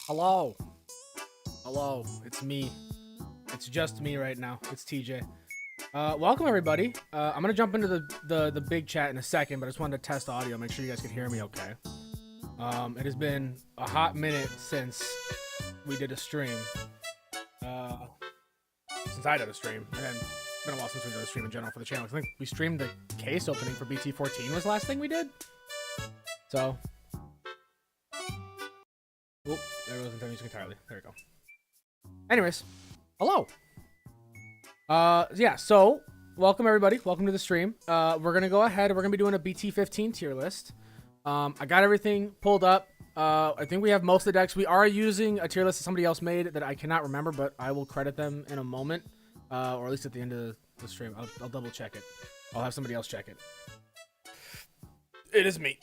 Hello. Hello. It's me. It's just me right now. It's TJ. Welcome everybody. I'm gonna jump into the big chat in a second, but I just wanted to test audio, make sure you guys can hear me okay. It has been a hot minute since we did a stream. Since I did a stream, and then it's been a while since we did a stream in general for the channel. I think we streamed the case opening for BT15 was the last thing we did. So, oop, there wasn't the music entirely. There we go. Anyways, hello. Yeah, so welcome everybody. Welcome to the stream. We're gonna go ahead and we're gonna be doing a BT15 tier list. I got everything pulled up. I think we have most of the decks. We are using a tier list that somebody else made that I cannot remember, but I will credit them in a moment, or at least at the end of the stream. I'll double check it. I'll have somebody else check it. It is me,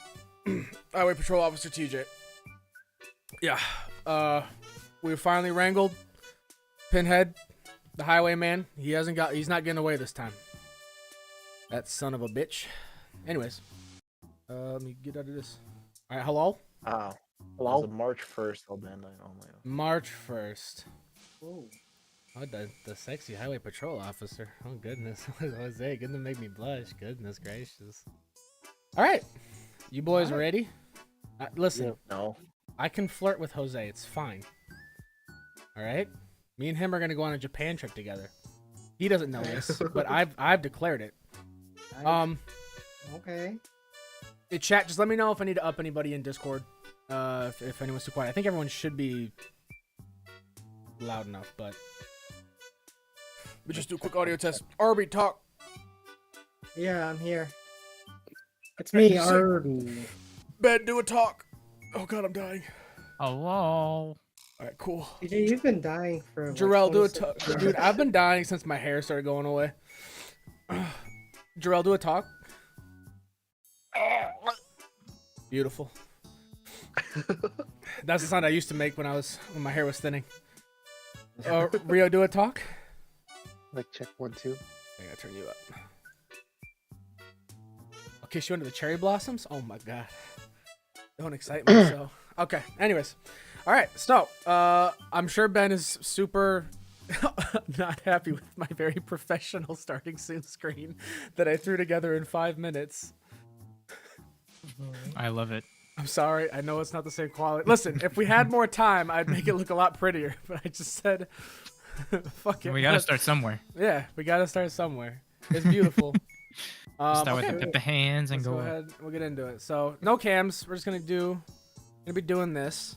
Highway Patrol Officer TJ. Yeah, we finally wrangled Pinhead, the Highwayman. He's not getting away this time. That son of a bitch. Anyways, let me get out of this. All right, hello. Hello? As of March 1st, I'll ban that only. March 1st. Oh, The sexy Highway Patrol Officer. Oh, goodness. Jose, gonna make me blush. Goodness gracious. All right. You boys ready? Listen. Yeah, no. I can flirt with Jose. It's fine. All right? Me and him are going to go on a Japan trip together. He doesn't know this, but I've declared it. nice. Okay. Chat, just let me know if I need to up anybody in Discord. If anyone's too quiet. I think everyone should be loud enough, but we just do a quick audio test. Arby, talk. Yeah, I'm here. It's me, Arby. Ben, do a talk. Oh god, I'm dying. Hello. All right, cool. TJ, you've been dying for. Jarrell, do a 26 talk. hours. Dude, I've been dying since my hair started going away. Jarrell, do a talk. Beautiful. That's the sound I used to make when my hair was thinning. Rio, do a talk. Like, check 1, 2. I gotta turn you up. I'll kiss you under the cherry blossoms. Oh my god. Don't excite me so. Okay. Anyways. All right. So, I'm sure Ben is super not happy with my very professional starting soon screen that I threw together in 5 minutes. I love it. I'm sorry. I know it's not the same quality. Listen, if we had more time, I'd make it look a lot prettier. But I just said, fuck it. We gotta start somewhere. Yeah, we gotta start somewhere. It's beautiful. Start with okay. the hands and Let's go go up. ahead. We'll get into it. So no cams. We're just gonna be doing this.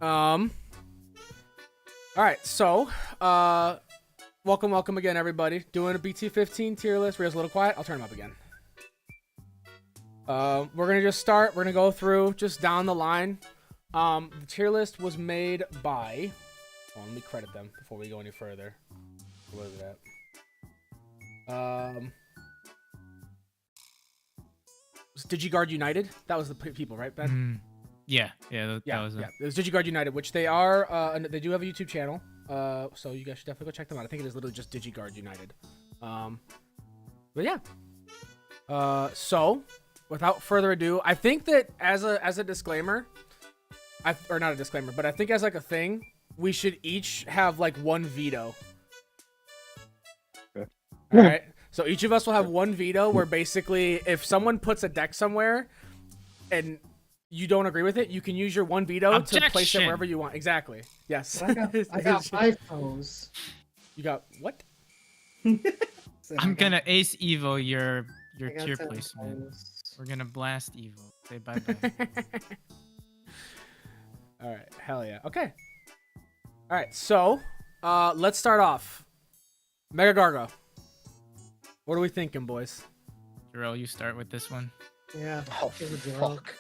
All right. So welcome again, everybody. Doing a BT15 tier list. Rio's a little quiet. I'll turn him up again. We're gonna just start. We're gonna go through just down the line. The tier list was made by. Well, let me credit them before we go any further. What is that? Was Digiguard United? That was the people, right, Ben? Yeah. That was yeah. It was Digiguard United, which they are. And they do have a YouTube channel. So you guys should definitely go check them out. I think it is literally just Digiguard United. But yeah. So without further ado, I think that as a disclaimer, or not a disclaimer, but I think as like a thing, we should each have like one veto. Okay. All right. So each of us will have one veto where basically if someone puts a deck somewhere and you don't agree with it, you can use your one veto to place it Objection. wherever you want. Exactly. Yes. I got 5 toes. You got what? I'm gonna Ace Evo your I got tier 10 placement. toes. We're gonna blast Evo. Say bye bye. All right. Hell yeah. Okay. All right. So, let's start off. MegaGargo. What are we thinking, boys? Jarrell, you start with this one. Yeah. Oh, Give it to Jarrell. fuck.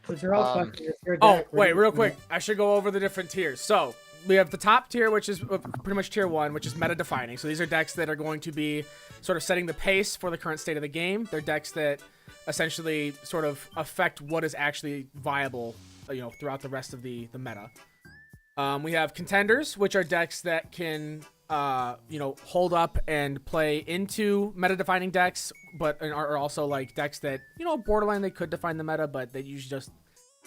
So Jarrell, fuck it, it's your Oh, deck. wait, real quick. I should go over the different tiers. So, we have the top tier, which is pretty much tier 1, which is meta defining. So these are decks that are going to be sort of setting the pace for the current state of the game. They're decks that essentially sort of affect what is actually viable, throughout the rest of the meta. We have contenders, which are decks that can, hold up and play into meta-defining decks, but are also like decks that, borderline they could define the meta, but they usually just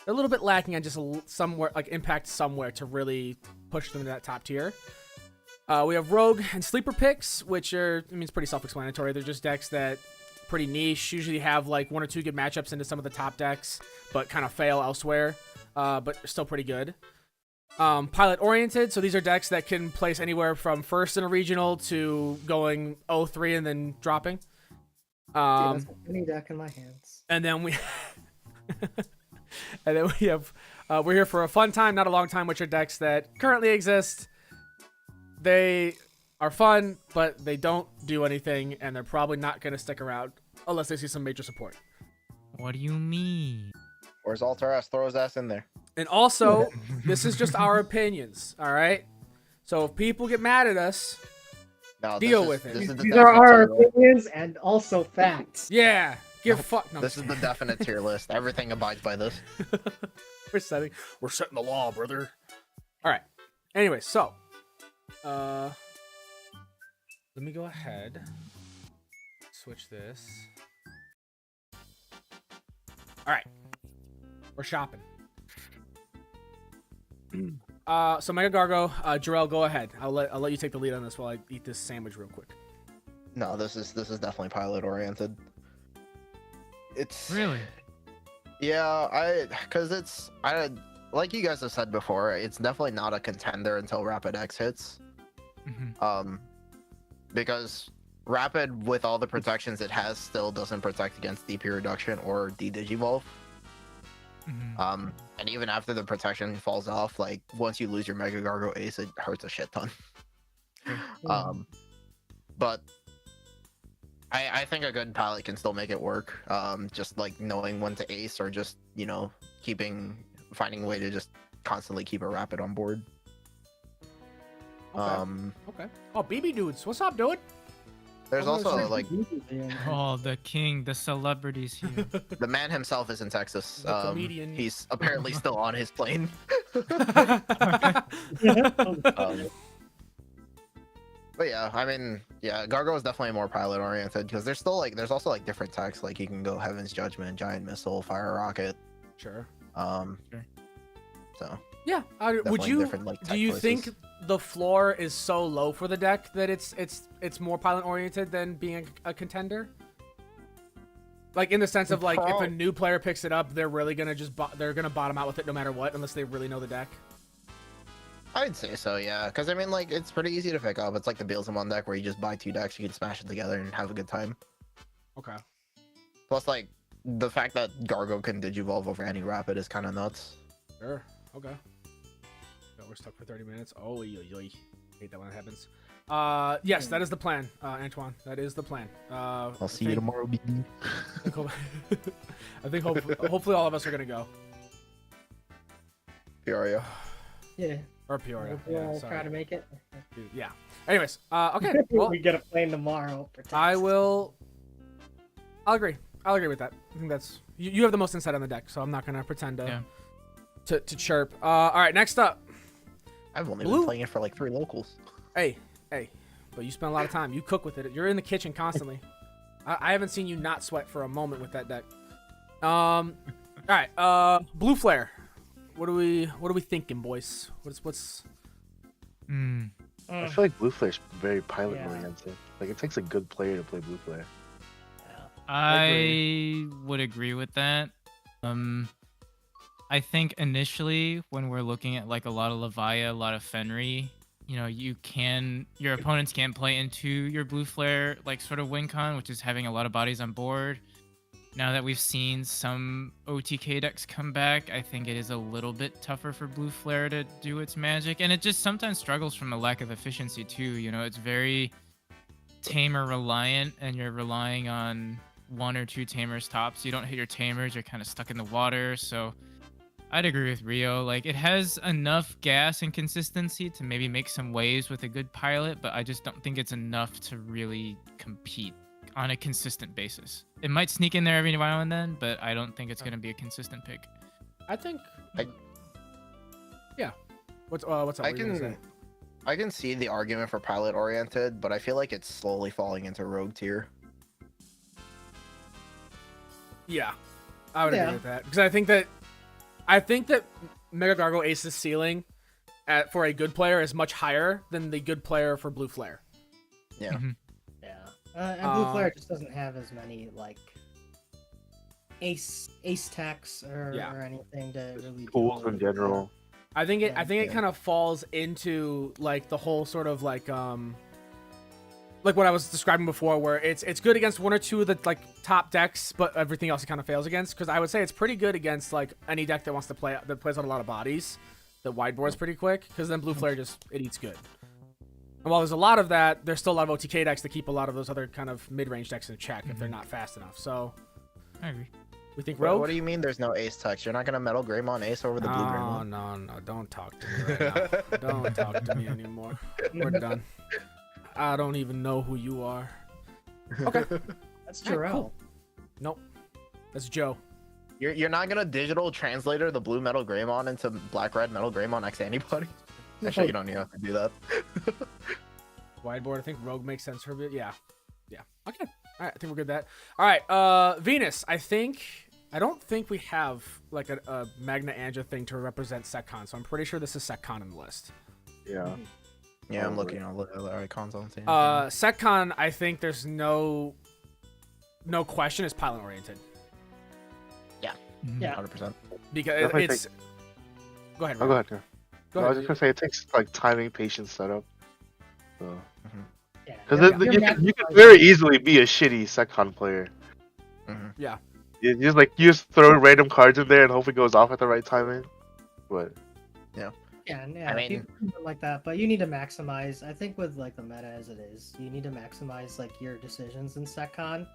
they're a little bit lacking on just somewhere like impact somewhere to really push them to that top tier. We have Rogue and Sleeper picks, which are, I mean, it's pretty self-explanatory. They're just decks that pretty niche, usually have like 1 or 2 good matchups into some of the top decks, but kind of fail elsewhere, but still pretty good. Pilot oriented, so these are decks that can place anywhere from first in a regional to going 0-3 and then dropping. That's any deck in my hands. And then we have we're here for a fun time, not a long time, which are decks that currently exist. They are fun, but they don't do anything, and they're probably not going to stick around unless they see some major support. What do you mean? Where's Alter ass? Throw his ass in there. And also, this is just our opinions, all right? So if people get mad at us, No, deal this with is, it. This is the These are our definite tier list. opinions and also facts. yeah, give fuck. No, This is the definite tier list. Everything abides by this. we're setting the law, brother. All right. Anyway, so let me go ahead, switch this. All right, we're shopping. So MegaGargo, Jarrell, go ahead. I'll let you take the lead on this while I eat this sandwich real quick. No, this is definitely pilot oriented. It's Really? yeah, because like you guys have said before, it's definitely not a contender until Rapid X hits. Because Rapid, with all the protections it has, still doesn't protect against DP reduction or D-Digivolve. And even after the protection falls off, like once you lose your MegaGargo Ace, it hurts a shit ton. But I think a good pilot can still make it work. Just like knowing when to ace, or just, you know, finding a way to just constantly keep a Rapid on board. Okay. Oh, BB dudes, what's up, dude? There's Oh, also sorry. like Oh, the king, the celebrities here. the man himself is in Texas. The comedian. He's apparently still on his plane. But yeah, I mean, yeah, Gargo is definitely more pilot oriented because there's also like different techs. Like you can go Heaven's Judgment, Giant Missile, Fire Rocket. Sure. So Yeah. Would definitely you? different, like, Do tech you choices. think the floor is so low for the deck that it's more pilot oriented than being a contender? Like in the sense of like if a new player picks it up, they're really gonna they're gonna bottom out with it no matter what, unless they really know the deck. I'd say so, yeah. Because I mean, like, it's pretty easy to pick up. It's like the Beelzemon deck where you just buy 2 decks, you can smash it together and have a good time. Okay. Plus, like, the fact that Gargo can Digivolve over any Rapid is kind of nuts. Sure. Okay. So we're stuck for 30 minutes. Oh, hate that when that happens. Yes, that is the plan, Antoine. That is the plan. I'll see you tomorrow, BB. I think hopefully all of us are gonna go. Peoria. Yeah. Or Peoria. We'll Yeah, try to sorry. make it. Yeah. Anyways, okay. Well, we get a plane tomorrow. For I Texas. will. I'll agree. I'll agree with that. I think that's you have the most insight on the deck, so I'm not gonna pretend to chirp. All right. Next up. I've only Blue- been playing it for like 3 locals. Hey, but you spend a lot of time. You cook with it. You're in the kitchen constantly. I haven't seen you not sweat for a moment with that deck. All right. Blue Flare. What are we thinking, boys? What's? I feel like Blue Flare's very pilot Yeah. oriented. Like it takes a good player to play Blue Flare. I would agree with that. I think initially when we're looking at like a lot of Levia, a lot of Fenri, you know, your opponents can't play into your Blue Flare like sort of win con, which is having a lot of bodies on board. Now that we've seen some OTK decks come back, I think it is a little bit tougher for Blue Flare to do its magic, and it just sometimes struggles from a lack of efficiency too. You know, it's very tamer reliant, and you're relying on 1 or 2 tamers tops. You don't hit your tamers, you're kind of stuck in the water. So I'd agree with Rio. Like, it has enough gas and consistency to maybe make some waves with a good pilot, but I just don't think it's enough to really compete on a consistent basis. It might sneak in there every now and then, but I don't think it's going to be a consistent pick. I think. I- Yeah. What's up? What are you gonna say? I can see the argument for pilot oriented, but I feel like it's slowly falling into rogue tier. Yeah, I would Yeah. agree with that because I think that I think that MegaGargo Ace's ceiling for a good player is much higher than the good player for Blue Flare. Yeah. Mhm. Yeah. And Blue Flare just doesn't have as many like ace techs or anything to really Tools do in general. I think it Yeah. kind of falls into like the whole sort of like what I was describing before, where it's good against one or two of the like top decks, but everything else it kind of fails against. Because I would say it's pretty good against like any deck that wants to play that plays on a lot of bodies, that wideboards pretty quick. Because then Blue Flare it eats good. And while there's a lot of that, there's still a lot of OTK decks that keep a lot of those other kind of mid-range decks in check if they're not fast enough. So I agree. we think What Rogue. do you mean there's no Ace text? You're not gonna Metal Greymon Ace over the Blue Greymon? No, don't talk to me right now. Don't talk to me anymore. We're done. I don't even know who you are. Okay. That's Alright, Jarrell. cool. Nope. That's Joe. You're not gonna digital translator the blue Metal Greymon into black red Metal Greymon X anybody? Actually, you don't even have to do that. Wideboard, I think Rogue makes sense for a bit. Yeah. Okay. All right, I think we're good with that. All right, Venus, I don't think we have like a Magna Anja thing to represent Setcon, so I'm pretty sure this is Setcon in the list. Yeah. Yeah, I'm looking at the icons on scene. Setcon, I think there's no question is pilot oriented Yeah. 100%. because Definitely it's. Go ahead. Oh, Ryan. go ahead. Yeah. Go No, I was ahead. just gonna say it takes like timing, patience, setup. So. Yeah. Because You're you maximizing- can very easily be a shitty Setcon player. Yeah. You just throw random cards in there and hope it goes off at the right timing. But Yeah, I mean- people do it like that, but you need to maximize. I think with like the meta as it is, you need to maximize like your decisions in Setcon.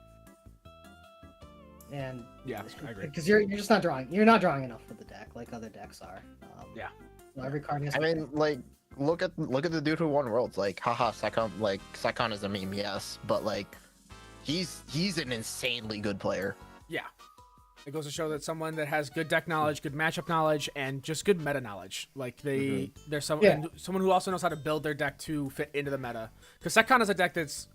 And Yeah, I agree. because you're just not drawing. You're not drawing enough for the deck like other decks are. Yeah. So every card has. I mean, like, look at the dude who won Worlds. Like, haha, Setcon is a meme, yes, but like, he's an insanely good player. Yeah. It goes to show that someone that has good deck knowledge, good matchup knowledge, and just good meta knowledge. Like there's someone who also knows how to build their deck to fit into the meta. Because Setcon is a deck it's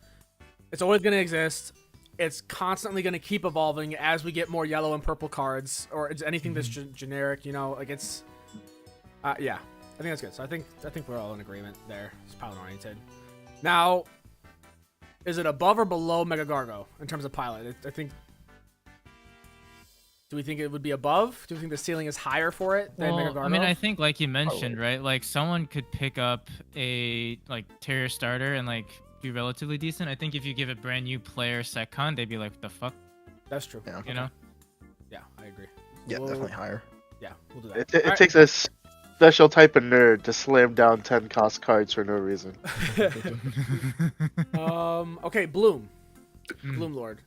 always going to exist. It's constantly going to keep evolving as we get more yellow and purple cards, or it's anything that's generic. You know, like it's. Yeah, I think that's good. So I think we're all in agreement there. It's pilot oriented. Now, is it above or below MegaGargo in terms of pilot? I think. Do we think it would be above? Do we think the ceiling is higher for it than MegaGargo? I mean, I think like you mentioned, right? Like someone could pick up a like Terrier starter and like be relatively decent. I think if you give a brand new player Setcon, they'd be like, "What the fuck?" That's true. Yeah. You know? Yeah, I agree. Yeah, We'll- definitely higher. Yeah, we'll do that. it takes a special type of nerd to slam down 10 cost cards for no reason. Okay, Bloom. Mm. BloomLord.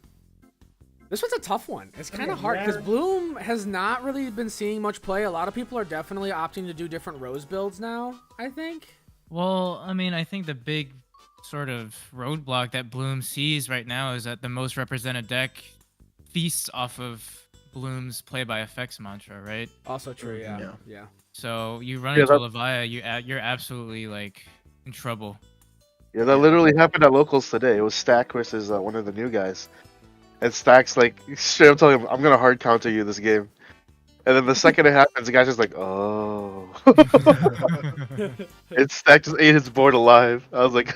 This one's a tough one. It's kind of Okay, hard because yeah. Bloom has not really been seeing much play. A lot of people are definitely opting to do different Rose builds now, I think. Well, I mean, I think the big sort of roadblock that Bloom sees right now is that the most represented deck feasts off of Bloom's play by effects mantra, right? Also true, yeah. Yeah. Yeah. So you run Yeah, into that- Levia, you're absolutely like in trouble. Yeah, that literally happened at locals today. It was Stack versus one of the new guys. And Stack's like, straight up telling him, I'm going to hard counter you this game. And then the second it happens, the guy's just like, oh. And Stack just ate his board alive. I was like,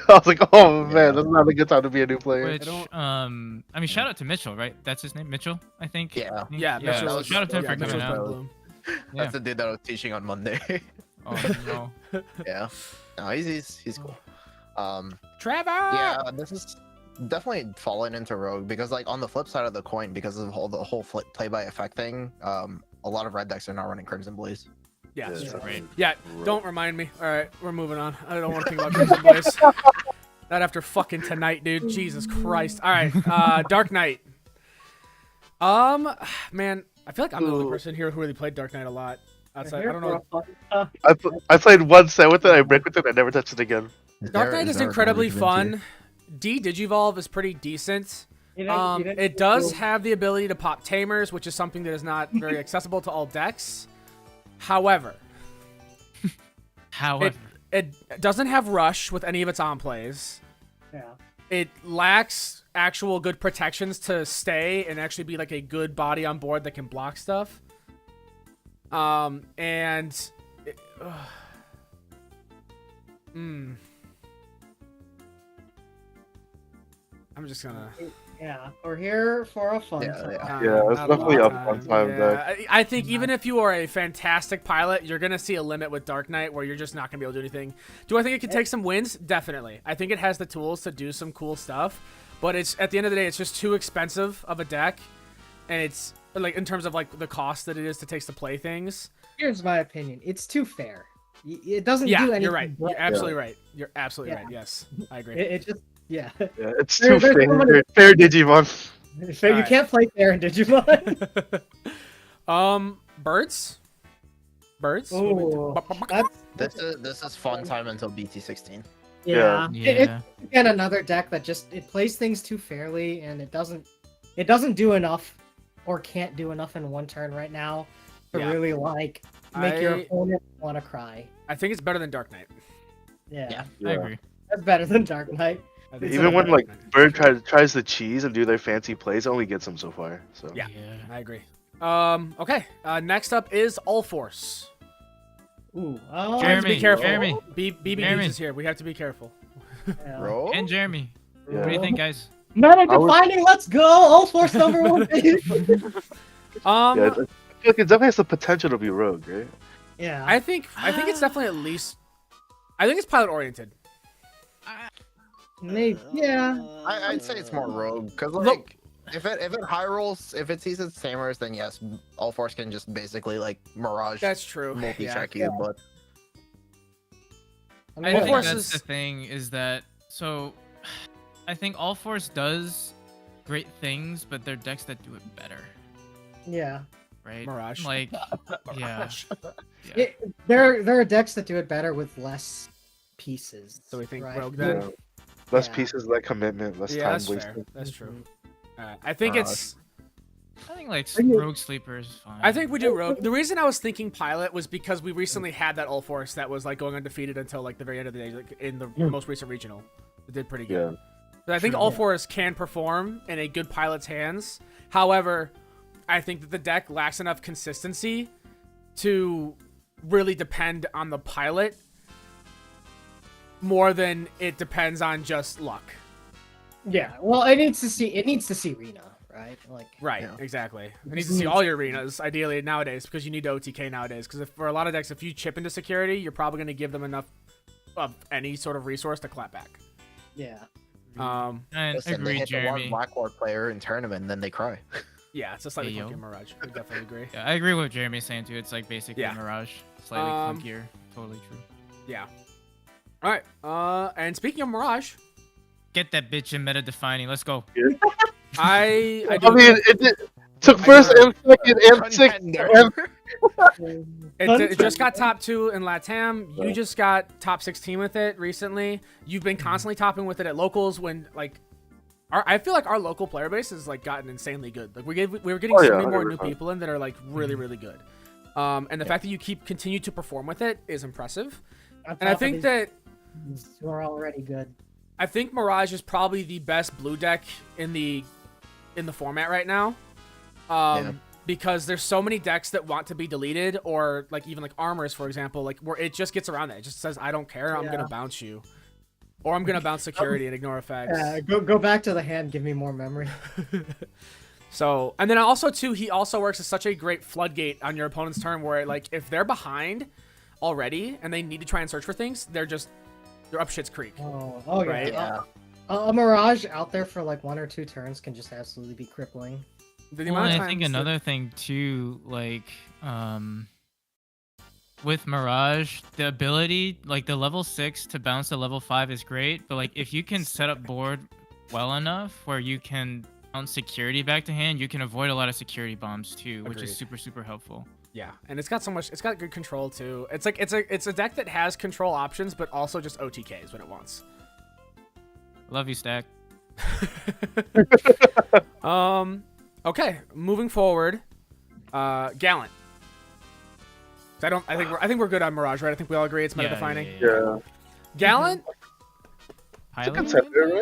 oh man, that's not a good time to be a new player. Which, I mean, shout out to Mitchell, right? That's his name, Mitchell, I think. Yeah. I think- Yeah, Mitchell that was- was- Shout out to him yeah, for Mitchell's coming been out. Bloom. Yeah. That's the dude that was teaching on Monday. Oh no. Yeah. No, he's cool. Trevor! Yeah, this is definitely fallen into Rogue because, like, on the flip side of the coin, because of the whole play by effect thing, a lot of red decks are not running Crimson Blaze. Yeah, Yeah, it's true. Right. Yeah, don't remind me. All right, we're moving on. I don't want to think about Crimson Blaze. Not after fucking tonight, dude. Jesus Christ. All right, Dark Knight. Man, I feel like I'm the only person here who really played Dark Knight a lot. Outside, I don't know. I played one set with it, I break with it, I never touched it again. Dark Knight is incredibly fun. D Digivolve is pretty decent. It does have the ability to pop Tamers, which is something that is not very accessible to all decks. However, it doesn't have Rush with any of its on plays. Yeah. It lacks actual good protections to stay and actually be like a good body on board that can block stuff. And I'm just gonna. Yeah, we're here for a fun Yeah, time. yeah. Yeah, it's Not definitely long a fun time deck. I think even if you are a fantastic pilot, you're gonna see a limit with Dark Knight where you're just not gonna be able to do anything. Do I think it can take some wins? Definitely. I think it has the tools to do some cool stuff, but it's at the end of the day, it's just too expensive of a deck, and it's like in terms of like the cost that it is to take to play things. Here's my opinion. It's too fair. It doesn't Yeah, do anything. you're right. but- You're absolutely right. You're absolutely Yeah. right. Yes, I agree. It just yeah. Yeah, it's There- too there's so many- fair, Digimon. So you Alright. can't play fair in Digimon. Birds. Birds. Ooh, that's This is fun time until BT16. yeah. It's Yeah. again another deck that just it plays things too fairly, and it doesn't do enough or can't do enough in one turn right now to Yeah. really like make your I- opponent want to cry. I think it's better than Dark Knight. Yeah, I agree. that's better than Dark Knight. I think it's Even better when than like Dark Knight. Bird tries to cheese and do their fancy plays, it only gets them so far. So Yeah. I agree. Okay. Next up is Ulforce. Ooh, Have to Jeremy, be careful. Jeremy. BB Jeremy. is here. We have to be careful. yeah. Bro. And Jeremy. Yeah. What do you think, guys? Meta I would- defining, let's go! All Force number one, baby! yeah, I feel like it definitely has the potential to be rogue, right? Yeah. I think it's definitely at least. I think it's pilot oriented. Maybe, yeah. I'd say it's more rogue because Look- like if it high rolls, if it sees its tamers, then yes, Ulforce can just basically like Mirage That's true. multi-check Yeah. you. But I All think Force that's is- the thing is that so I think All Force does great things, but they're decks that do it better, Yeah. right? Mirage. Like, yeah. There are decks that do it better with less pieces. So we think right? rogue then. Yeah. Less Yeah. pieces, less commitment, less Yeah, time that's fair. wasted. That's true. I think Mirage. it's. I think like Are you- Rogue Sleeper is fine. I think we do rogue. The reason I was thinking pilot was because we recently had that Ulforce that was like going undefeated until like the very end of the day, like in the most recent regional. It did pretty good. Yeah. But I think True. Ulforce can perform in a good pilot's hands. However, I think that the deck lacks enough consistency to really depend on the pilot more than it depends on just luck. Yeah. Well, it needs to see Rena, right? Like Right, Yeah. exactly. It needs to see all your arenas, ideally, nowadays, because you need OTK nowadays. Because for a lot of decks, if you chip into security, you're probably going to give them enough of any sort of resource to clap back. yeah. And listen, they agree, hit the one Jeremy. Blackboard player in tournament, and then they cry. Yeah, it's a slightly Hey, yo. funky Mirage. I definitely agree. Yeah, I agree with what Jeremy's saying too. It's like basically Yeah. Mirage, slightly Um, clunkier. Totally true. Yeah. All right. And speaking of Mirage, Get that bitch in meta defining. Let's go. I I do. mean, it took first and second and sixth. Contender. And It just got top 2 in LATAM. You just got top 16 with it recently. You've been constantly topping with it at locals when like. I feel like our local player base has like gotten insanely good. Like we were getting Oh, so yeah, many more new 100%. people in that are like really really good. And the fact that you continue to perform with it is impressive. And I think that who are already good. I think Mirage is probably the best blue deck in the format right now. Because there's so many decks that want to be deleted, or like even like armors, for example, like where it just gets around that. It just says, I don't care, I'm gonna bounce you. Or I'm gonna bounce security and ignore effects. Go back to the hand. Give me more memory. So, and then also too, he also works as such a great floodgate on your opponent's turn where like if they're behind already and they need to try and search for things, they're up shit's creek. Oh yeah. Right. Yeah. A Mirage out there for like 1 or 2 turns can just absolutely be crippling. The Well, amount of and I think times that- another thing too, like, with Mirage, the ability, like the level 6 to bounce to level 5 is great, but like if you can set up board well enough where you can bounce security back to hand, you can avoid a lot of security bombs too, which Agreed. is super super helpful. Yeah, and it's got good control too. It's like it's a deck that has control options, but also just OTKs when it wants. Love you, Stack. Okay, moving forward, Gallant. I think we're good on Mirage, right? I think we all agree it's meta defining. yeah, Gallant, Pilot? contender,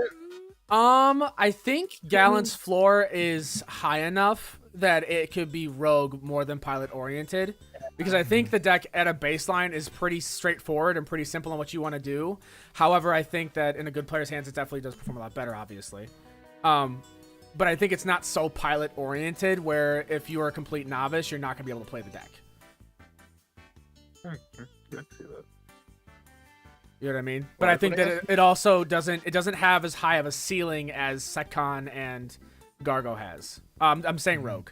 right? I think Gallant's floor is high enough that it could be rogue more than pilot oriented. Because I think the deck at a baseline is pretty straightforward and pretty simple on what you want to do. However, I think that in a good player's hands, it definitely does perform a lot better, obviously. But I think it's not so pilot-oriented where if you are a complete novice, you're not going to be able to play the deck. I can see that. You know what I mean? But I think that it also doesn't have as high of a ceiling as Setcon and Gargo has. I'm saying Rogue.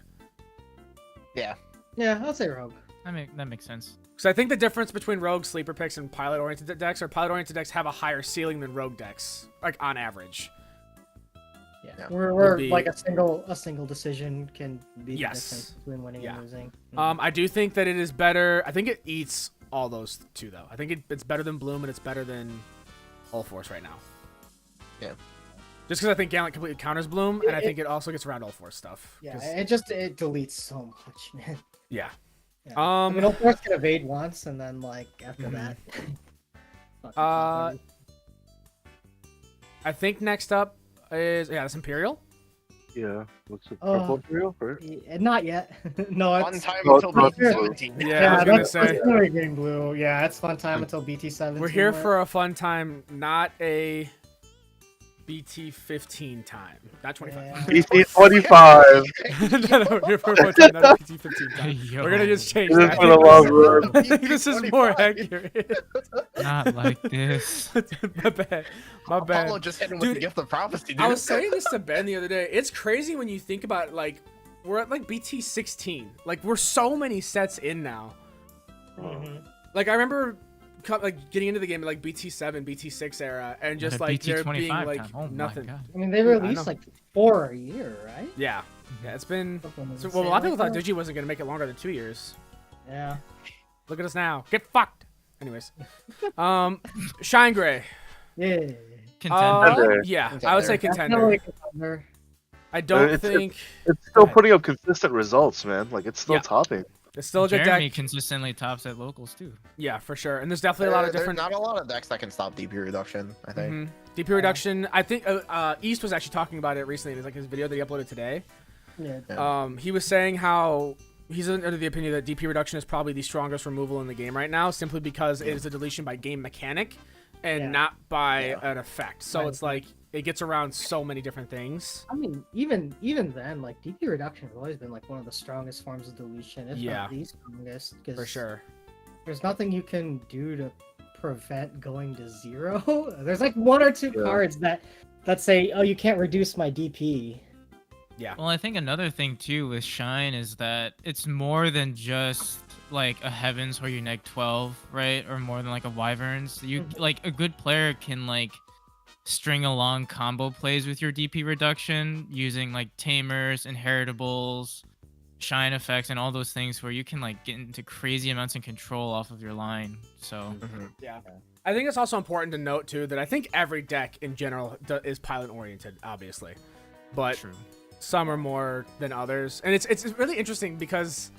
Yeah. Yeah, I'll say Rogue. That makes sense. Because I think the difference between Rogue sleeper picks and pilot-oriented decks, or pilot-oriented decks have a higher ceiling than Rogue decks, like on average. Yeah, we're like a single decision can be the difference between winning and losing. I do think that it is better. I think it eats all those two though. I think it's better than Bloom and it's better than Ulforce right now. Yeah. Just because I think Gallant completely counters Bloom, and I think it also gets around Ulforce stuff. Yeah, it deletes so much, man. Yeah. Yeah. I mean, Ulforce can evade once, and then like after that. I think next up is that's Imperial. Yeah. What's it? Purple Imperial, right? Not yet. No, Fun it's time until BT17. Yeah, I was gonna say. That's game blue. Yeah, it's fun time until BT7. We're here for a fun time, not a BT15 time. Not 25. Yeah. BT25. No, we're here for a fun time, not a BT15 time. Yo. We're gonna just change This that. has been a long run. I think this is more accurate. Not like this. My bad. Apollo just hit him with Dude, the gift of prophecy, dude. I was saying this to Ben the other day. It's crazy when you think about like we're at like BT16. Like we're so many sets in now. Like I remember like getting into the game at like BT7, BT6 era, and just At a like there being BT25 like time. Oh my nothing. God. I mean, they I released know. like 4 a year, right? Yeah, it's been. Something So, insane well, a lot of people like thought that. Digi wasn't gonna make it longer than 2 years. Yeah. Look at us now. Get fucked. Anyways, ShineGrey. Yeah. Contender. Yeah, I would say contender. Definitely contender. I don't It's- think It's still ahead. putting up consistent results, man. Like it's still Yeah. topping. it's still a good Jeremy deck. consistently tops at locals too. Yeah, for sure. And there's definitely a lot of There's different. not a lot of decks that can stop DP reduction, I think. Mhm. DP reduction. I think East was actually talking about it recently. It's like his video that he uploaded today. Yeah. He was saying how he's under the opinion that DP reduction is probably the strongest removal in the game right now, simply because it is a deletion by game mechanic and Yeah. not by an effect. So Right. it's like it gets around so many different things. I mean, even then, like DP reduction has always been like one of the strongest forms of deletion, if Yeah. not the strongest. 'Cause For sure. There's nothing you can do to prevent going to 0. There's like 1 or 2 Yeah. cards that say, "Oh, you can't reduce my DP." Well, I think another thing too with Shine is that it's more than just like a Heavens where you neg 12, right? Or more than like a Wyverns. You like a good player can like string along combo plays with your DP reduction using like Tamers, Inheritables, Shine effects, and all those things where you can like get into crazy amounts of control off of your line. So Yeah. I think it's also important to note too that I think every deck in general is pilot oriented, obviously, but true. some are more than others, and it's really interesting because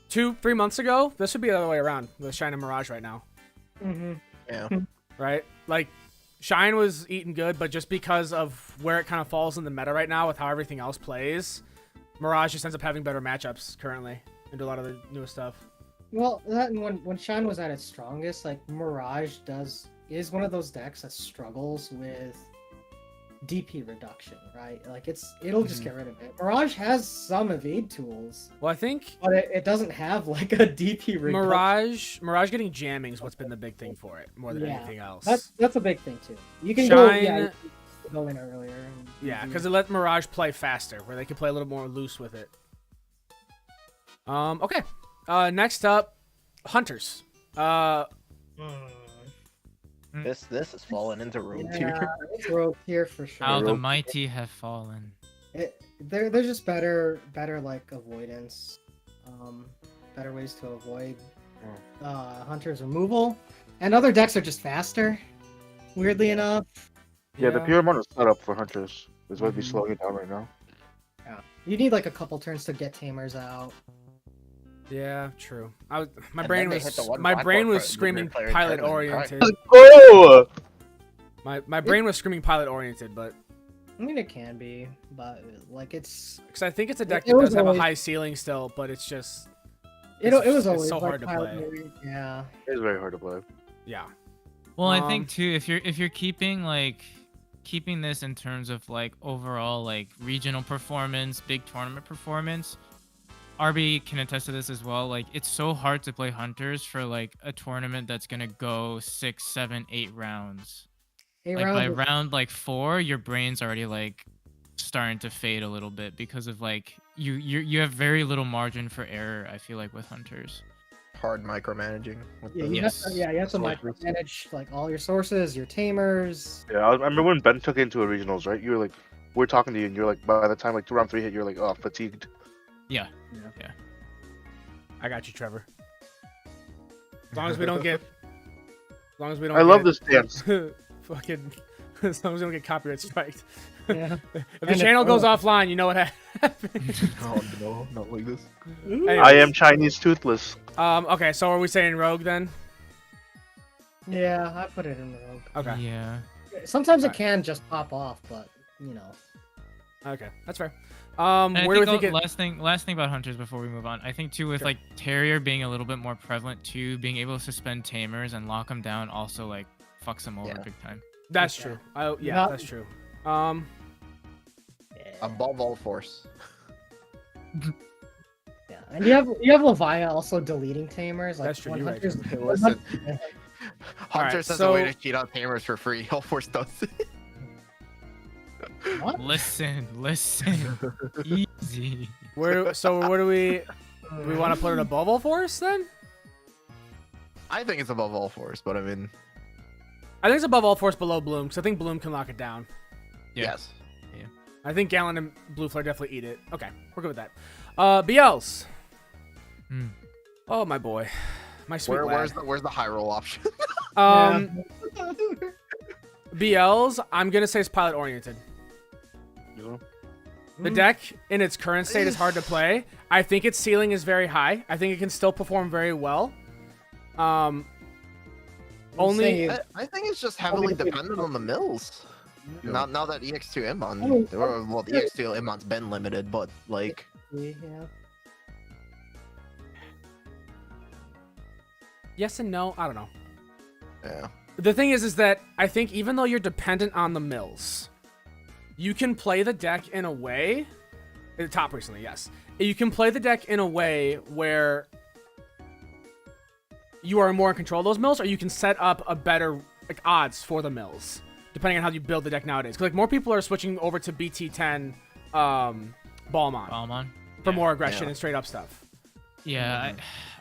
2-3 months ago this would be the other way around with Shine and Mirage right now, Mm-hmm. Yeah. right? Like Shine was eating good, but just because of where it kind of falls in the meta right now with how everything else plays, Mirage just ends up having better matchups currently and do a lot of the newest stuff. Well, that and when Shine was at its strongest, like Mirage is one of those decks that struggles with DP reduction, right? Like it'll just get rid of it. Mirage has some evade tools, Well, I think but it doesn't have like a DP reduction. Mirage getting jamming is what's been the big thing for it more than Yeah. anything else. That's a big thing too. You can Shine- go in earlier. And Yeah, because it let Mirage play faster, where they can play a little more loose with it. Okay. Next up, Hunters. This is falling into rogue yeah, tier. it's rogue tier for sure. How the Rogue. mighty have fallen. They're just better like avoidance, better ways to avoid Hunter's removal, and other decks are just faster. Weirdly enough, Yeah, the Pyramon is set up for hunters. This might be slowing it down right now. you need like a couple turns to get Tamers out. Yeah, true. My And brain then they was hit the one my black brain bar was for the screaming green player pilot turn and oriented. cry. Oh! My brain was screaming pilot oriented, but I mean, it can be, but like it's because I think it's a deck It that was does have a always- high ceiling still, but it's just It was it's always so like hard to Pilot play. Marine, yeah. It's very hard to play. Yeah. Well, I Um, think too, if you're keeping this in terms of like overall like regional performance, big tournament performance, RB can attest to this as well. Like it's so hard to play hunters for like a tournament that's gonna go 6, 7, 8 rounds. Eight Like rounds by is- round like 4, your brain's already like starting to fade a little bit because of like you have very little margin for error. I feel like with hunters. Hard micromanaging. With Yeah, the you have to, Yes. you have to sources. micromanage like all your sources, your tamers. Yeah, I remember when Ben took it into a regionals, right? You were like, we're talking to you, and you're like, by the time like round 3 hit, you're like, oh, fatigued. Yeah. I got you, Trevor. As long as we don't get. As long as we don't. I love get- this dance. Fucking. As long as we don't get copyright striked. Yeah. If the And channel it's- goes offline, you know what happened. Oh no, not like this. I am Chinese toothless. Okay, so are we saying Rogue then? Yeah, I put it in Rogue. Okay. Yeah. Sometimes it Alright. can just pop off, but you know. Okay, that's fair. And I Where do we think think it? last thing about hunters before we move on. I think too with Sure. like Terrier being a little bit more prevalent too, being able to suspend tamers and lock them down also like fucks them over Yeah. big time. That's Yeah. true. Oh yeah, Not- that's true. Yeah. Above all force. Yeah, and you have Levia also deleting tamers. Like That's true, when you're right, hunters, Trevor. when Listen. hunt- Hunter says so- a way to cheat on tamers for free. Ulforce does it. What? Listen, easy. Where do we want to put it above all force then? I think it's above all force, but I mean, I think it's above all force, below Bloom, because I think Bloom can lock it down. Yeah. yes. I think Gallon and Blue Flare definitely eat it. Okay, we're good with that. BLs. Hmm. Oh my boy, my sweet lad. Where's the high roll option? BLs. I'm gonna say it's pilot oriented. You know? The deck in its current state is hard to play. I think its ceiling is very high. I think it can still perform very well. I'm Only saying- I think it's just heavily Only- dependent on the mills. Yeah. Now that EX2 Immon, Oh, well, the EX2 Immon's been limited, but like, Yeah. yes and no. I don't know. yeah, The thing is that I think even though you're dependent on the mills, you can play the deck in a way. The top recently, yes. You can play the deck in a way where you are more in control of those mills, or you can set up a better like odds for the mills, depending on how you build the deck nowadays. Because like more people are switching over to BT10 Ballmon Balmon. for Yeah. more aggression Yeah. and straight up stuff. Yeah,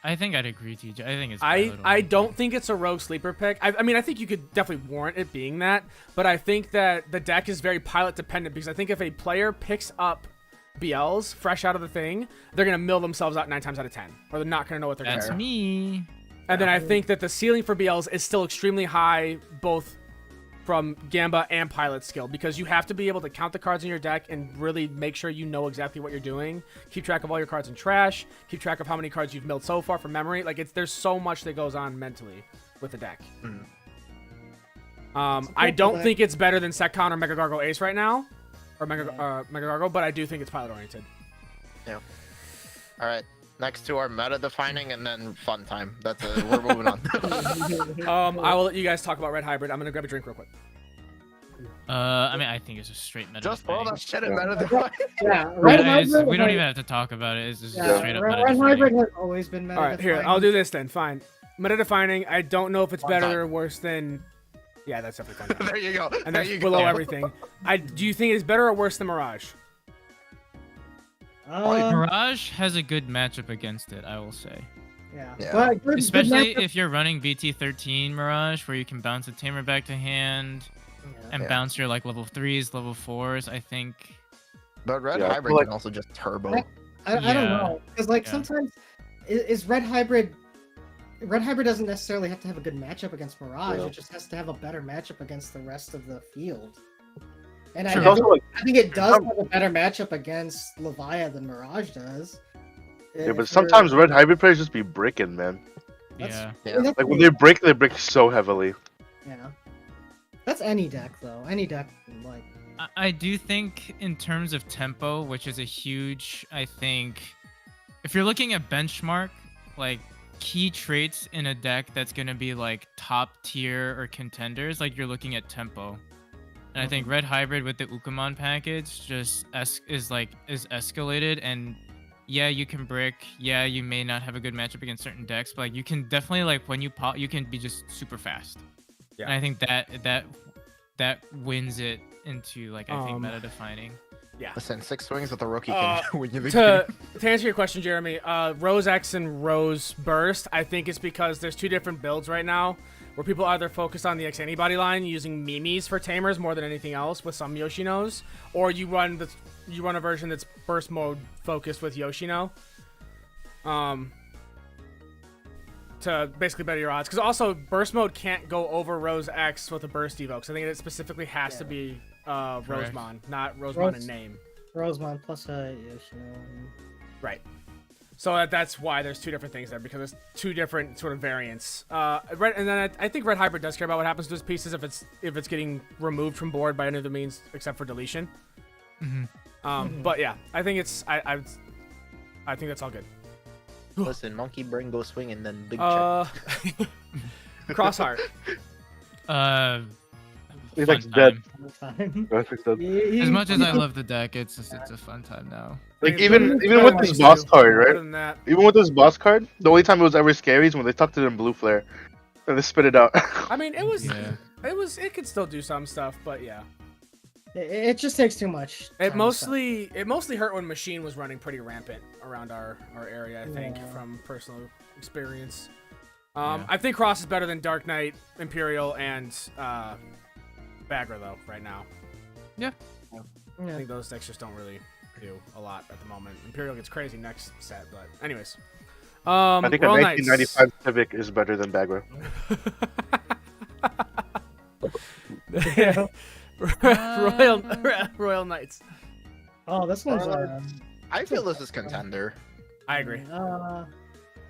I think I'd agree, TJ. I think it's. I pilot don't think it's a rogue sleeper pick. I mean, I think you could definitely warrant it being that, but I think that the deck is very pilot dependent because I think if a player picks up BLs fresh out of the thing, they're gonna mill themselves out 9 times out of 10, or they're not gonna know what they're That's gonna do. me. And then I think that the ceiling for BLs is still extremely high, both from Gamba and pilot skill, because you have to be able to count the cards in your deck and really make sure you know exactly what you're doing. Keep track of all your cards in trash. Keep track of how many cards you've milled so far from memory. Like there's so much that goes on mentally with the deck. I don't think it's better than Setcon or MegaGargomon Ace right now, or MegaGargo, but I do think it's pilot oriented. all right. Next to our meta defining and then fun time. That's it. We're moving on. I will let you guys talk about Red Hybrid. I'm gonna grab a drink real quick. I mean, I think it's just straight meta. Just throw defining. that shit in meta defining. Yeah, Red Red Eyes, Hybrid. we don't like- even have to talk about it. It's just Yeah, straight up Red meta defining. Hybrid has always been meta. All right, here, defining. I'll do this then. Fine. Meta defining. I don't know if it's Fun better time. or worse than. Yeah, that's definitely fun. There you go. And there that's you below go. everything. Do you think it's better or worse than Mirage? Mirage has a good matchup against it, I will say. Yeah. Yeah. But good Especially matchup- if you're running BT13 Mirage, where you can bounce a tamer back to hand Yeah. and Yeah. bounce your like level 3s, level 4s. I think. But Red Yeah, I feel Hybrid like- can also just turbo. I don't Yeah. know, because like Yeah. sometimes is Red Hybrid. Red Hybrid doesn't necessarily have to have a good matchup against Mirage. Yeah. It just has to have a better matchup against the rest of the field. And I, It's I also think, like, I think it does have a better matchup against Levia than Mirage does. yeah, but If sometimes you're- Red Hybrid players just be bricking, man. Yeah. I mean, that's Like when they break so heavily. yeah. That's any deck though. Any deck like I do think in terms of tempo, which is a huge, I think, if you're looking at benchmark, like key traits in a deck that's gonna be like top tier or contenders, like you're looking at tempo. And I think Red Hybrid with the Ukamon package just is escalated, and yeah, you can brick. Yeah, you may not have a good matchup against certain decks, but like you can definitely like when you pop, you can be just super fast. Yeah. And I think that wins it into like I think meta defining. Yeah. Listen, 6 swings with a rookie can win you the To game. answer your question, Jeremy, Rose X and Rose Burst, I think it's because there's 2 different builds right now where people either focus on the X Antibody line using Mimis for tamers more than anything else with some Yoshinos, or you run a version that's burst mode focused with Yoshino. To basically better your odds, because also burst mode can't go over Rose X with a burst evoke. So I think it specifically has to be Rosemon, not Rosemon in name. Rosemon plus Yoshino. Right. So that's why there's 2 different things there, because there's 2 different sort of variants. And then I think Red Hybrid does care about what happens to his pieces if it's getting removed from board by any other means except for deletion. But yeah, I think I think that's all good. Listen, monkey brain go swing and then big check. Crossheart. He's Fun like dead. time. Perfect dead. As much as I love the deck, it's a fun time now. Like It's even better with than this used boss to. card, Other right? than that, Even with this boss card, the only time it was ever scary is when they tucked it in blue flare, and they spit it out. I mean, Yeah. it could still do some stuff, but yeah. It just takes too much. It time mostly hurt when Machine was running pretty rampant around our area, I think, Yeah. from personal experience. Yeah. I think Cross is better than Dark Knight, Imperial, and Bagra, though, right now. Yeah. I Yeah. think those decks just don't really do a lot at the moment. Imperial gets crazy next set, but anyways. I think a Royal Knights. 1995 Civic is better than Bagra. Royal Knights. Oh, this one's. I feel this is contender. I agree.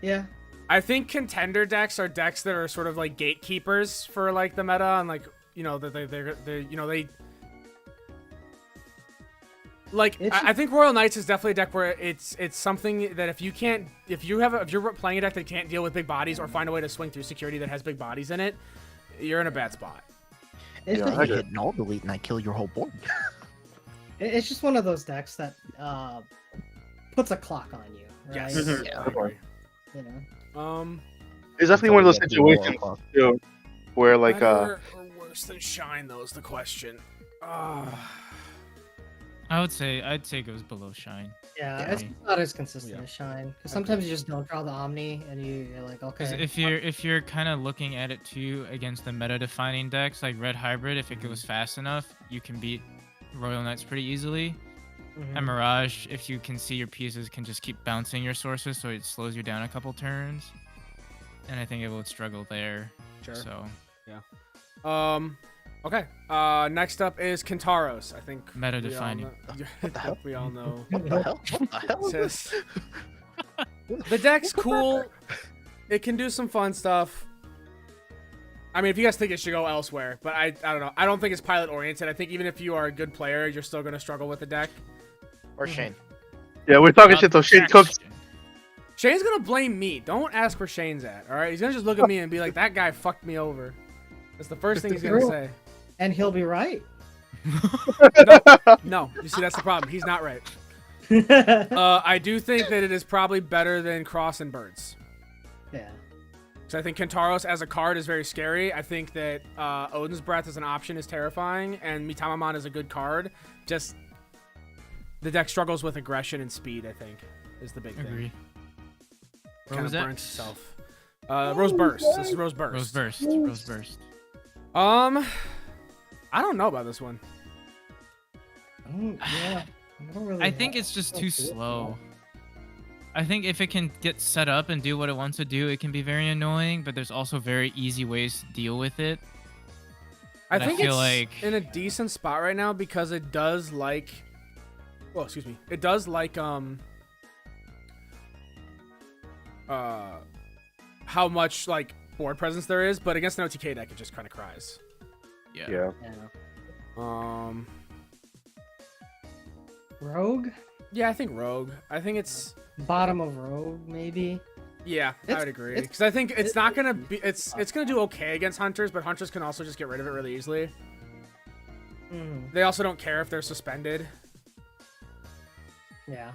Yeah. I think contender decks are decks that are sort of like gatekeepers for like the meta, and like they like I think Royal Knights is definitely a deck where it's something that if you're playing a deck that can't deal with big bodies or find a way to swing through security that has big bodies in it, you're in a bad spot. It's, Yeah, just, I I agree. hit null delete and I kill your whole board. it's just one of those decks that puts a clock on you, right? Yes. Yeah. I agree. You know. It's definitely one of those situations too, where like Better or worse than Shine, though, is the question. I'd say it goes below Shine. Yeah, Yeah. it's not as consistent Yeah. as Shine. Because sometimes you just don't draw the Omni, and you're like, 'Cause okay. if you're kind of looking at it too against the meta defining decks like Red Hybrid, if it goes fast enough, you can beat Royal Knights pretty easily. Mhm. And Mirage, if you can see your pieces can just keep bouncing your sources, so it slows you down a couple turns. And I think it would struggle there. Sure. So Okay. Next up is Kentaros. I think Meta we all defining. know- we all know. What the hell? What the hell is It's this? just- the deck's cool. It can do some fun stuff. I mean, if you guys think it should go elsewhere, but I don't know. I don't think it's pilot oriented. I think even if you are a good player, you're still gonna struggle with the deck. Or Shane. yeah, we're talking shit. So Shane Cooks. Shane's gonna blame me. Don't ask where Shane's at. All right, he's gonna just look at me and be like, "That guy fucked me over." That's the first thing he's gonna say. And he'll be right. No, you see, that's the problem. He's not right. Yeah. I do think that it is probably better than Cross and Birds. So I think Kentaros as a card is very scary. I think that Odin's Breath as an option is terrifying, and Mitamamon is a good card. Just the deck struggles with aggression and speed, I think, is the big thing. Agree. Kind of Rose burns X? itself. Rose Burst. This is Rose Burst. Rose Burst. Rose Burst. I don't know about this one. Yeah. don't really I think have- it's just don't too do it slow. I think if it can get set up and do what it wants to do, it can be very annoying, but there's also very easy ways to deal with it. I And I think feel it's like- in a decent spot right now because it does like, well, excuse me, it does like how much like board presence there is, but against an OTK deck, it just kind of cries. Yeah. Yeah. Yeah. Rogue? Yeah, I think Rogue. I think it's Bottom of Rogue, maybe. Yeah, I It's- would agree. it's- Because I think it's not gonna be. It's gonna do okay against hunters, but hunters can also just get rid of it really easily. Mhm. They also don't care if they're suspended. Yeah.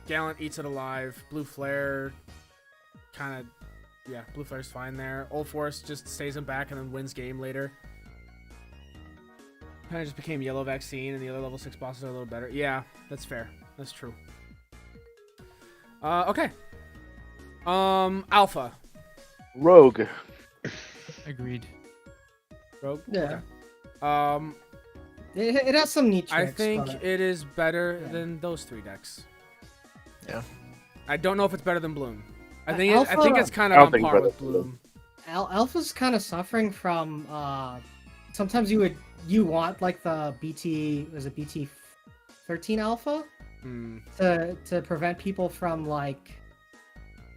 Gallant eats it alive. Blue Flare, kind of, yeah. Blue Flare's fine there. Ulforce just stays him back and then wins game later. Kind of just became Yellow Vaccine, and the other level 6 bosses are a little better. Yeah, that's fair. That's true. Okay. Alpha. Rogue. Agreed. Rogue. Yeah. Okay. It has some neat I tricks. think but- it is better Yeah. than those 3 decks. Yeah. I don't know if it's better than Bloom. I Uh, think I think Alpha- it's kind I of don't on think par better with than Bloom. Alpha's kind of suffering from sometimes you want like the BT13 Alpha Hmm. to prevent people from like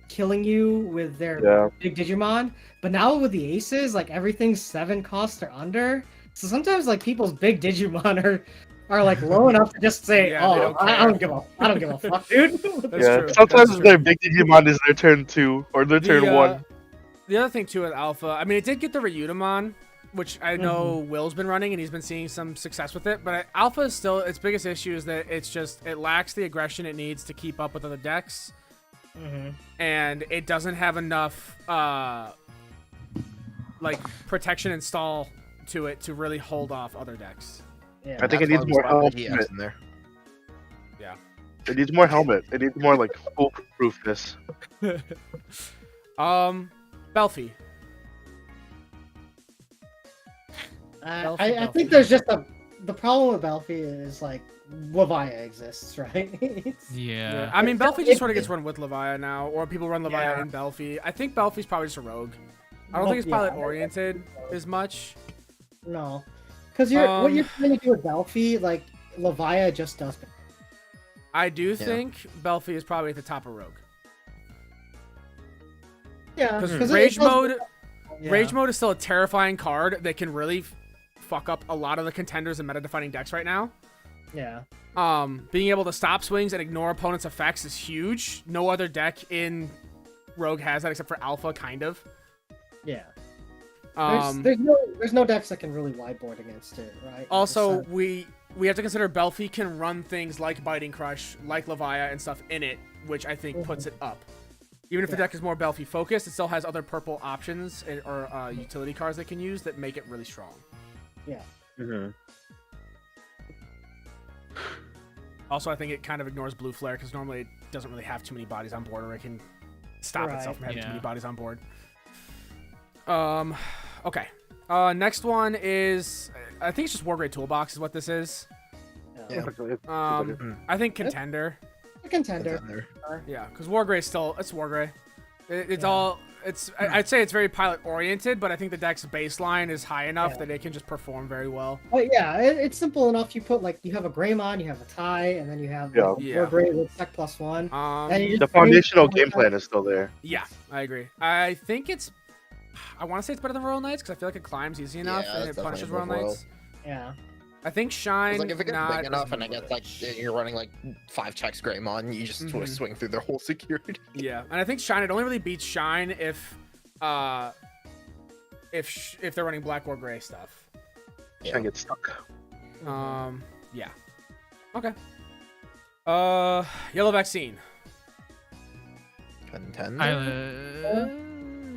killing you with their Yeah. big Digimon, but now with the aces, like everything's 7 cost or under. So sometimes like people's big Digimon are like low enough to just say, Yeah, they "Oh, don't I care." don't give a fuck, dude." That's Yeah. true. Sometimes That's their true. big Digimon is their turn 2 or their turn 1. The other thing too with Alpha, I mean, it did get the Ryudomon, which I know Will's been running and he's been seeing some success with it. But Alpha is still its biggest issue is that it lacks the aggression it needs to keep up with other decks, and it doesn't have enough like protection and stall to it to really hold off other decks. Yeah. I think it That's needs why more we spotted the helmet. GX in there. It needs more helmet. It needs more like foolproofness. Belphie. I think there's just the problem with Belphie is like Levia exists, right? Yeah. I mean, It's- Belphie just it- sort of gets run with Levia now, or people run Levia Yeah. in Belphie. I think Belphie's probably just a rogue. I don't think it's Yeah. pilot oriented as much. No, because what Um, you're trying to do with Belphie, like Levia just does. I do think Belphie is probably at the top of rogue. Yeah, Because it Rage does- mode, yeah. Rage mode is still a terrifying card that can really fuck up a lot of the contenders and meta-defining decks right now. Yeah, Being able to stop swings and ignore opponents' effects is huge. No other deck in Rogue has that except for Alpha, kind of. yeah. Um, There's no decks that can really whiteboard against it, right? Also, It's, we have to consider Belphie can run things like Biting Crush, like Levia and stuff in it, which I think puts it up. Even if the Yeah. deck is more Belphie focused, it still has other purple options or utility cards they can use that make it really strong. yeah. Also, I think it kind of ignores Blue Flare because normally it doesn't really have too many bodies on board, or it can stop itself from having too many Yeah. bodies on board. Okay. Next one is I think it's just Wargrade Toolbox is what this is. Yeah. I think Contender. A contender. Contender. Yeah, because Wargrave still it's Wargrave. It's Yeah. all it's. I'd say it's very pilot oriented, but I think the deck's baseline is high enough Yeah. that it can just perform very well. But yeah, it's simple enough. You put like you have a Greymon, you have a tie, and then you have Yeah. like, Yeah. Wargrave with Sec +1. And you The just bring- foundational game plan is still there. Yeah, I agree. I think it's. I want to say it's better than Royal Knights because I feel like it climbs easy enough Yeah, and it it's punishes definitely Royal above Knights. Yeah. I think Shine. It's like if it gets not big enough as and it gets like you're running like 5 checks Greymon, you just sort of swing through their whole security. Yeah, and I think Shine. It only really beats Shine if they're running black or gray stuff. Yeah. I get stuck. Yeah. Okay. Yellow Vaccine. Contender.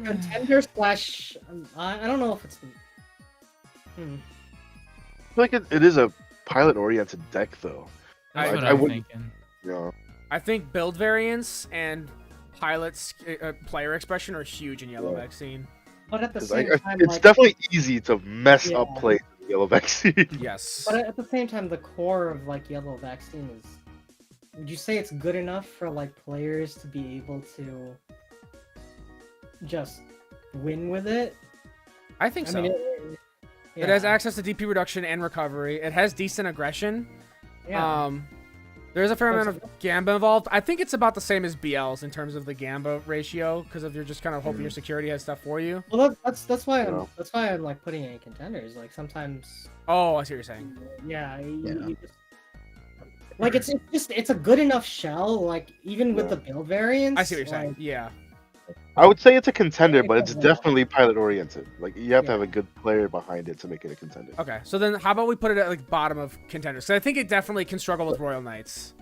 Contender slash. I don't know if it's. I feel like it is a pilot-oriented deck, though. That's what I I'm wouldn't- thinking. Yeah. I think build variants and pilots player expression are huge in Yellow Yeah. Vaccine. But at the 'Cause same time, it's like, definitely easy to mess up Yeah. plays in Yellow Vaccine. Yes. But at the same time, the core of like Yellow Vaccine is. Would you say it's good enough for like players to be able to just win with it? I think so. It has access to DP reduction and recovery. It has decent aggression. Yeah. There's a fair That's amount of Gamba involved. I think it's about the same as BL's in terms of the Gamba ratio, because if you're just kind of hoping your security has stuff for you. Well, that's why Yeah. I'm like putting it in contenders. Like sometimes, Oh, I see what you're saying. yeah, Yeah. you just, like it's a good enough shell. Like even with Yeah. the build variants. I see what you're saying. like, Yeah. I would say it's a contender, but it's Yeah. definitely pilot oriented. Like you have to Yeah. have a good player behind it to make it a contender. Okay. So then, how about we put it at like bottom of contenders? So I think it definitely can struggle with Royal Knights.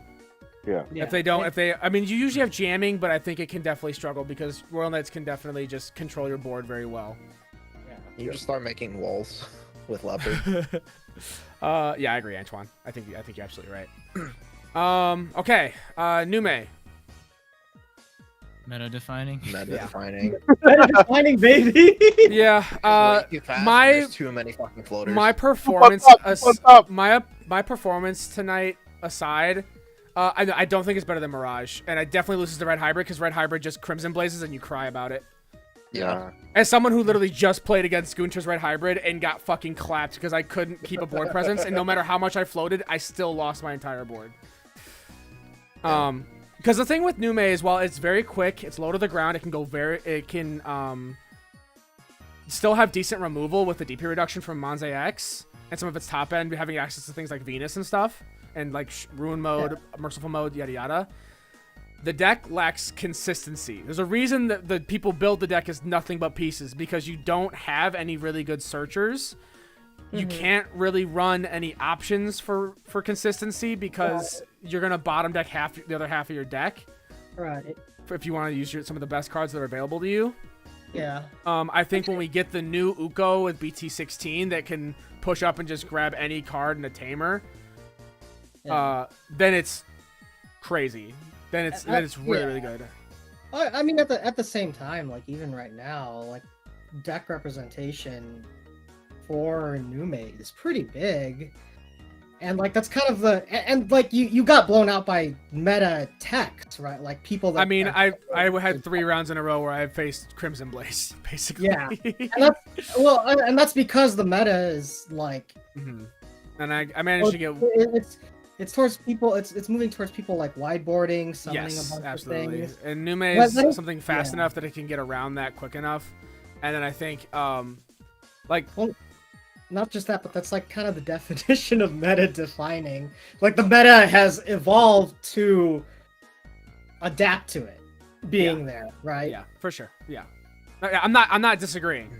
Yeah. Yeah. If they don't, I mean, you usually have jamming, but I think it can definitely struggle because Royal Knights can definitely just control your board very well. You just start making walls with leopard. Yeah, I agree, Antoine. I think you're absolutely right. Okay. Nume. Meta defining. Meta Yeah. defining. Defining baby. Yeah. Too fast, my there's too many fucking floaters. my performance. What's up? My performance tonight aside. I don't think it's better than Mirage, and I definitely loses to Red Hybrid because Red Hybrid just Crimson Blazes and you cry about it. Yeah. As someone who literally just played against Gunter's Red Hybrid and got fucking clapped because I couldn't keep a board presence, and no matter how much I floated, I still lost my entire board. Because the thing with Nume is, while it's very quick, it's low to the ground, it can still have decent removal with the DP reduction from Monze X and some of its top end having access to things like Venus and stuff, and like Ruin mode, Merciful mode, yada yada. The deck lacks consistency. There's a reason that the people build the deck as nothing but pieces, because you don't have any really good searchers. You can't really run any options for consistency because you're gonna bottom deck the other half of your deck Right. if you want to use some of the best cards that are available to you. Yeah. I think when we get the new Uko with BT16 that can push up and just grab any card in a tamer, then it's crazy. Then it's really really good. I mean, at the same time, like even right now, like deck representation for Nume is pretty big, and like that's kind of and like you got blown out by meta techs, right? Like people that I mean, I had 3 rounds in a row where I faced Crimson Blaze, basically. Yeah. and that's because the meta is like And I managed to get it's towards people. It's moving towards people like wideboarding, summoning a bunch absolutely. of things. And Nume is But- something fast enough that it can get around that quick enough. And then I think like Not just that, but that's like kind of the definition of meta defining. Like the meta has evolved to adapt to it being there, right? yeah, for sure. Yeah. I'm not disagreeing.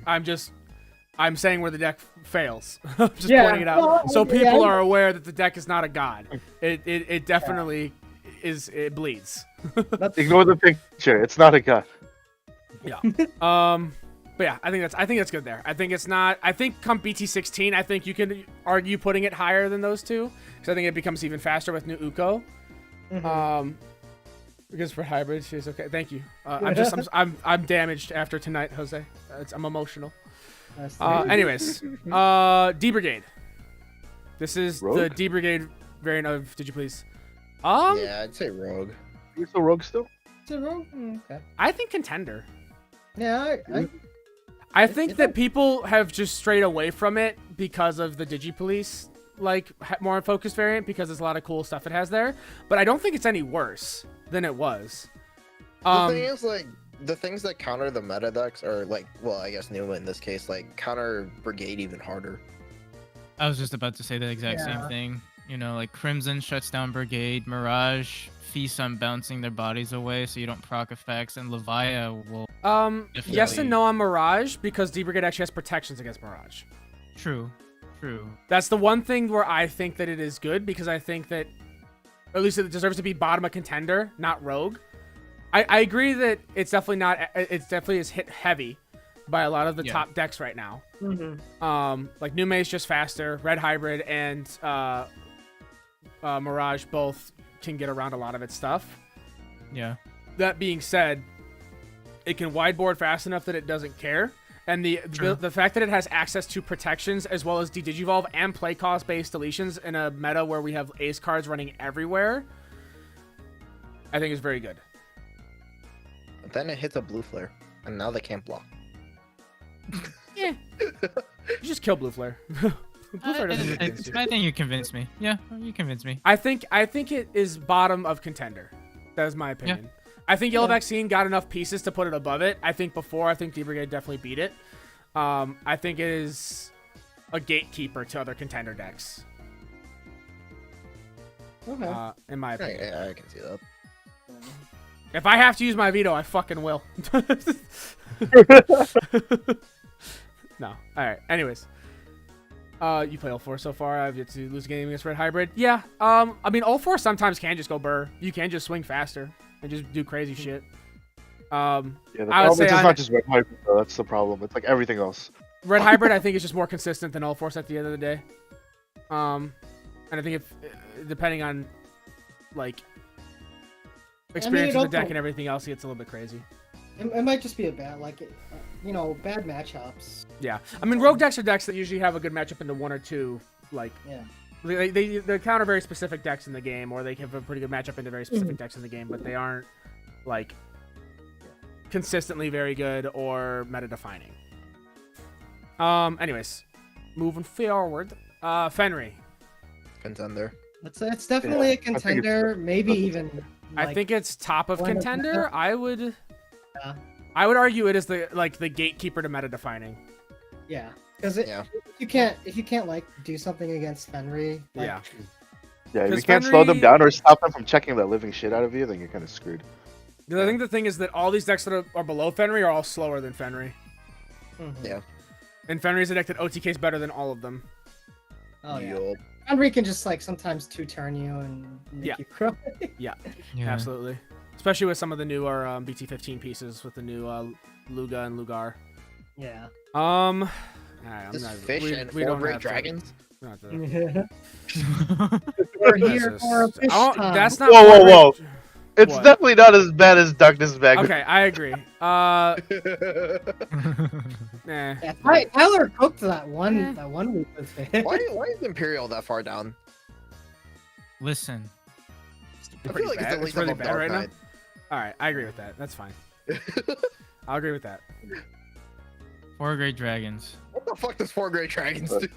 I'm saying where the deck fails. Just pointing it out. Well, So people yeah. are aware that the deck is not a god. It definitely is, it bleeds. Ignore the picture. It's not a god. Yeah. But yeah, I think that's good there. I think it's not. I think come BT16, I think you can argue putting it higher than those two, because I think it becomes even faster with new Uko. Because for hybrid, she's okay. Thank you. I'm damaged after tonight, Jose. I'm emotional. Anyways, D-Brigade. This is the Rogue? D-Brigade variant of Did You Please? Yeah, I'd say rogue. You're still rogue still? Is it wrong? Okay. I think Contender. Yeah, I think that people have just strayed away from it because of the DigiPolice, like more focused variant, because there's a lot of cool stuff it has there. But I don't think it's any worse than it was. The thing is, like, the things that counter the meta decks are like, well, I guess Numa in this case, like counter Brigade even harder. I was just about to say the exact same thing. You know, like Crimson shuts down Brigade, Mirage feasts on bouncing their bodies away so you don't proc effects, and Levia will... Yes Definitely. and no on Mirage, because D-Brigade actually has protections against Mirage. True. That's the one thing where I think that it is good, because I think that, at least it deserves to be bottom of Contender, not Rogue. I agree that it's definitely not, it's definitely is hit heavy by a lot of the top decks right now. Like Nume is just faster, Red Hybrid and Mirage both can get around a lot of its stuff. Yeah. That being said, it can wideboard fast enough that it doesn't care. And the fact that it has access to protections as well as de-digivolve and play cost based deletions in a meta where we have ace cards running everywhere, I think is very good. But then it hits a blue flare, and now they can't block. Yeah. You just kill Blue Flare. Blue Flare doesn't do anything. I think you convinced me. Yeah, you convinced me. I think it is bottom of Contender. That is my opinion. I think Yellow Vaccine got enough pieces to put it above it. I think D-Brigade definitely beat it. I think it is a gatekeeper to other Contender decks. Okay. In my opinion. I can see that. If I have to use my veto, I fucking will. No. All right. Anyways. You play Ulforce so far. I've yet to lose a game against Red Hybrid. Yeah. I mean, Ulforce sometimes can just go burr. You can just swing faster and just do crazy shit. Yeah, the I would problem say is it's on not just Red Hybrid, though. That's the problem. It's like everything else. Red Hybrid, I think, is just more consistent than Ulforce at the end of the day. And I think if depending on like experience with the deck and everything else, it gets a little bit crazy. It might just be a bad, like, bad matchups. Yeah, I mean, rogue decks are decks that usually have a good matchup into one or two. Like, Yeah. they counter very specific decks in the game, or they have a pretty good matchup into very specific decks in the game, but they aren't like consistently very good or meta defining. Anyways, moving forward, Fenry. Contender. It's definitely Yeah, a contender, maybe even. I think it's top of one of the contender. top- I would Yeah. argue it is the gatekeeper to meta defining. Yeah, because Yeah. if you can't like do something against Fenry, like, Yeah. Yeah, if you 'Cause can't slow them Fenry- down or stop them from checking the living shit out of you, then you're kind of screwed. Because I think the thing is that all these decks that are below Fenry are all slower than Fenry. mhm. Yeah. And Fenry is a deck that OTKs better than all of them. Oh yeah. Yup. Fenry can just like sometimes two-turn you and make Yeah. you cry. Yeah. Absolutely. Especially with some of the newer BT15 pieces with the new Luga and Lugar. Yeah. I'm This not, fish and we four don't great have to- dragons. we're not to- We're That's here just- for a fish I don't- time. That's not. Whoa, whoa, four whoa. great- It's What? definitely not as bad as DarknessBagramon. Okay, I agree. Nah. Yeah, Tyler cooked that one week with fish. why is Imperial that far down? Listen, I Pretty feel like bad. it's at least It's really above bad Dark right now. Knight. All right, I agree with that. That's fine. I'll agree with that. 4 great dragons. What the fuck does four great dragons do?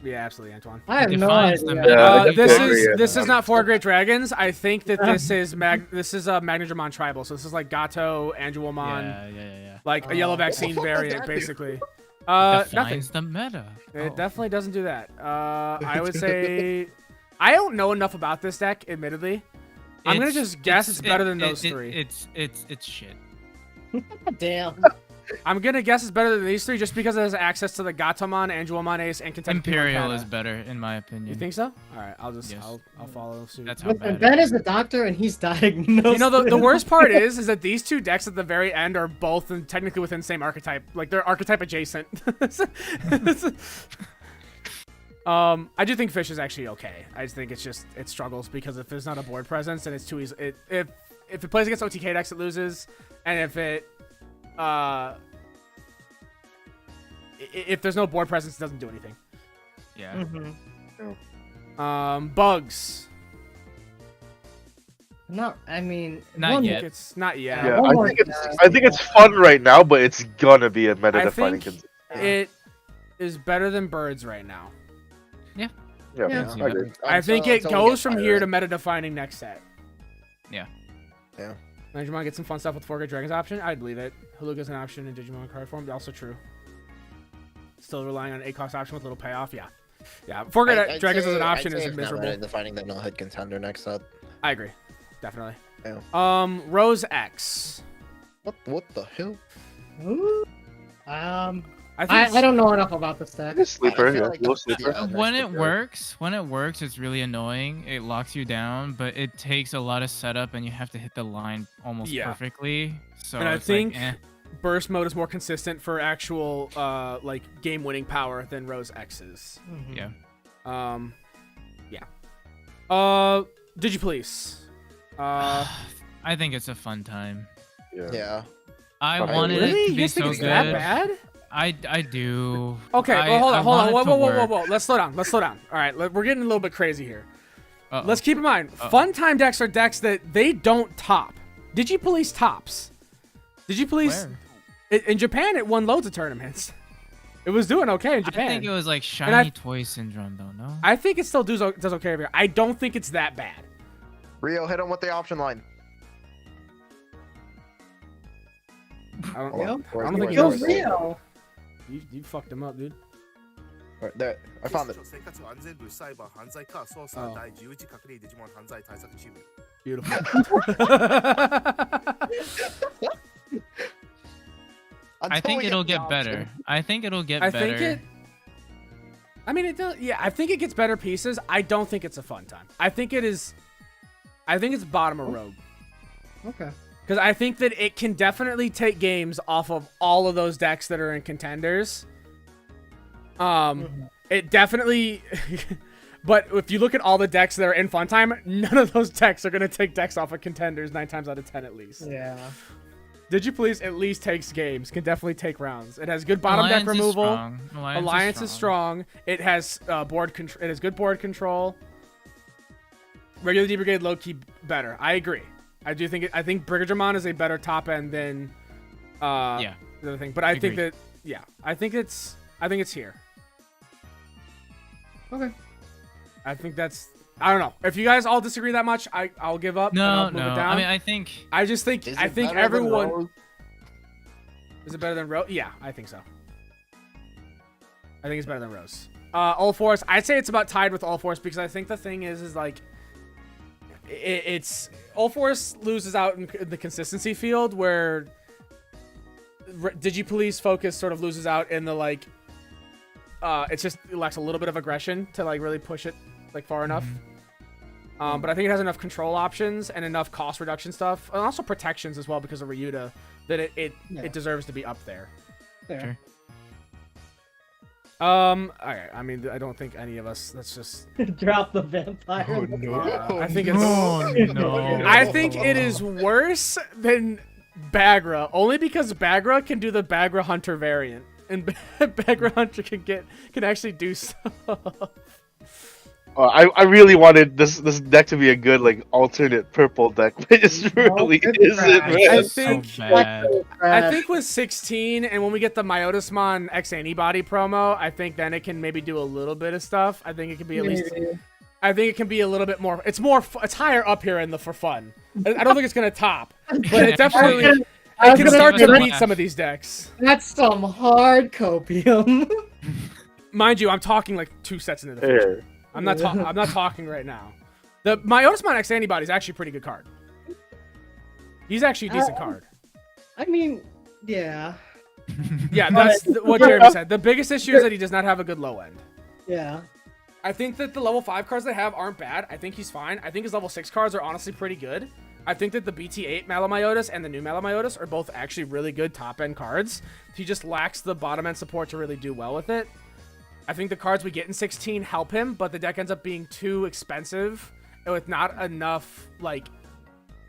Yeah, absolutely, Antoine. I have no Defines idea. the meta. Yeah, I This agree, is yeah. this is not four great dragons. I think that this is MegaGargomon tribal. So this is like Gato, Angelomon, Yeah. like a yellow Oh. vaccine What the fuck does variant, that do? basically. Nothing. Defines the meta. It Oh. definitely doesn't do that. I would say I don't know enough about this deck, admittedly. I'm gonna just guess it's better than those three. It's shit. Damn. I'm gonna guess it's better than these three just because it has access to the Gatomon, Angelomon Ace, and Contender. Imperial is better in my opinion. You think so? All right, I'll just Yes. I'll follow suit. That's how Listen, bad. Ben it is a doctor and he's diagnosed. You know, the worst part is that these two decks at the very end are both technically within the same archetype. Like, they're archetype adjacent. I do think Fish is actually okay. I just think it struggles because if there's not a board presence, then it's too easy. If it plays against OTK decks, it loses. And if there's no board presence, it doesn't do anything. Yeah. Mhm. Bugs. Not. I mean. Not one- yet. It's not yet. Yeah, one I more think it's guess. I think it's fun right now, but it's gonna be a meta I defining. think it is better than Birds right now. Yeah, Yeah. I agree. I think it goes from here to meta defining next set. Yeah. Yeah. Digimon get some fun stuff with 4 Great Dragons option. I'd believe it. Huluga's an option in Digimon card form. Also true. Still relying on a cost option with little payoff. Yeah. Yeah. 4 Great Dragons as an option is miserable. Defining that no head contender next up. I agree. Definitely. Yeah. Rose X. What the hell? Ooh. I think I don't know enough about this deck. It's sleeper, I feel yeah, like low that's- sleeper. yeah. When it Next works, it's really annoying. It locks you down, but it takes a lot of setup, and you have to hit the line almost Yeah. perfectly. So And I it's like, think Burst mode is more consistent for actual like game winning power than Rose X's. Mhm. yeah. Yeah. Digipolice. I think it's a fun time. Yeah. I Okay. wanted Really? it to You be guys think so it's good. that bad? I do. Okay, I- well, hold I on. want it to work. Whoa. Let's slow down. All right, we're getting a little bit crazy here. Uh-oh. Let's keep in mind, Uh-oh. fun time decks are decks that they don't top. Digipolice tops. Digipolice Where? in Japan, it won loads of tournaments. It was doing okay in Japan. I think it was like I- shiny toy syndrome, though. No. I think it still does okay over here. I don't think it's that bad. Rio, hit him with the option line. I don't, Hold on. I don't think he Yo, knows. Rio. You fucked him up, dude. Right there, I found it. 生活安全類サイバー犯罪課捜査第11隔離デジモン犯罪対策チーム Beautiful. I think it'll get better. I think it'll get I better. think it. I mean, it does. Yeah, I think it gets better pieces. I don't think it's a fun time. I think it is. I think it's bottom of road. Okay. Because I think that it can definitely take games off of all of those decks that are in contenders. It definitely. But if you look at all the decks that are in fun time, none of those decks are gonna take decks off of contenders 9 times out of 10 at least. Yeah. Digiplease at least takes games. Can definitely take rounds. It has good bottom Alliance deck is removal. strong. Alliance is strong. It has board control. It has good board control. Regular D-Brigade low key better. I agree. I do think. I think BrigadeMon is a better top end than Yeah. the other thing. But I think Agreed. that I think it's here. Okay. I think that's. I don't know. If you guys all disagree that much, I'll give up. and I'll No, move no. it down. I mean, I think I just think Is I it think better than everyone. Rose? Is it better than Rose? Yeah, I think so. I think it's better than Rose. Ulforce, I'd say it's about tied with Ulforce because I think the thing is like it's Ulforce loses out in the consistency field where Digipolice focus sort of loses out in the like it's just it lacks a little bit of aggression to like really push it like far enough. But I think it has enough control options and enough cost reduction stuff, and also protections as well because of Ryuta, that it deserves to be up there. Fair. Okay, I mean, I don't think any of us. That's just. Drop the vampire. I think it's. no. I think it is worse than Bagra, only because Bagra can do the Bagra Hunter variant, and Bagra Hunter can actually do stuff. I really wanted this deck to be a good like alternate purple deck, but it just really it's isn't. trash. Man. I So think. bad. I think with 16, and when we get the Myotismon X antibody promo, I think then it can maybe do a little bit of stuff. I think it can be at least. I think it can be a little bit more. It's more. It's higher up here in the for fun. I don't think it's gonna top, but it definitely. It can start to beat some of these decks. That's some hard copium. Mind you, I'm talking like 2 sets into the future. Here. I'm not talking right now. The Myotismon X antibody is actually a pretty good card. He's actually a decent card. I mean, yeah. Yeah, that's what Jeremy said. The biggest issue is that he does not have a good low end. Yeah. I think that the level 5 cards they have aren't bad. I think he's fine. I think his level 6 cards are honestly pretty good. I think that the BT8 Malamyotis and the new Malamyotis are both actually really good top-end cards. He just lacks the bottom-end support to really do well with it. I think the cards we get in 16 help him, but the deck ends up being too expensive and with not enough, like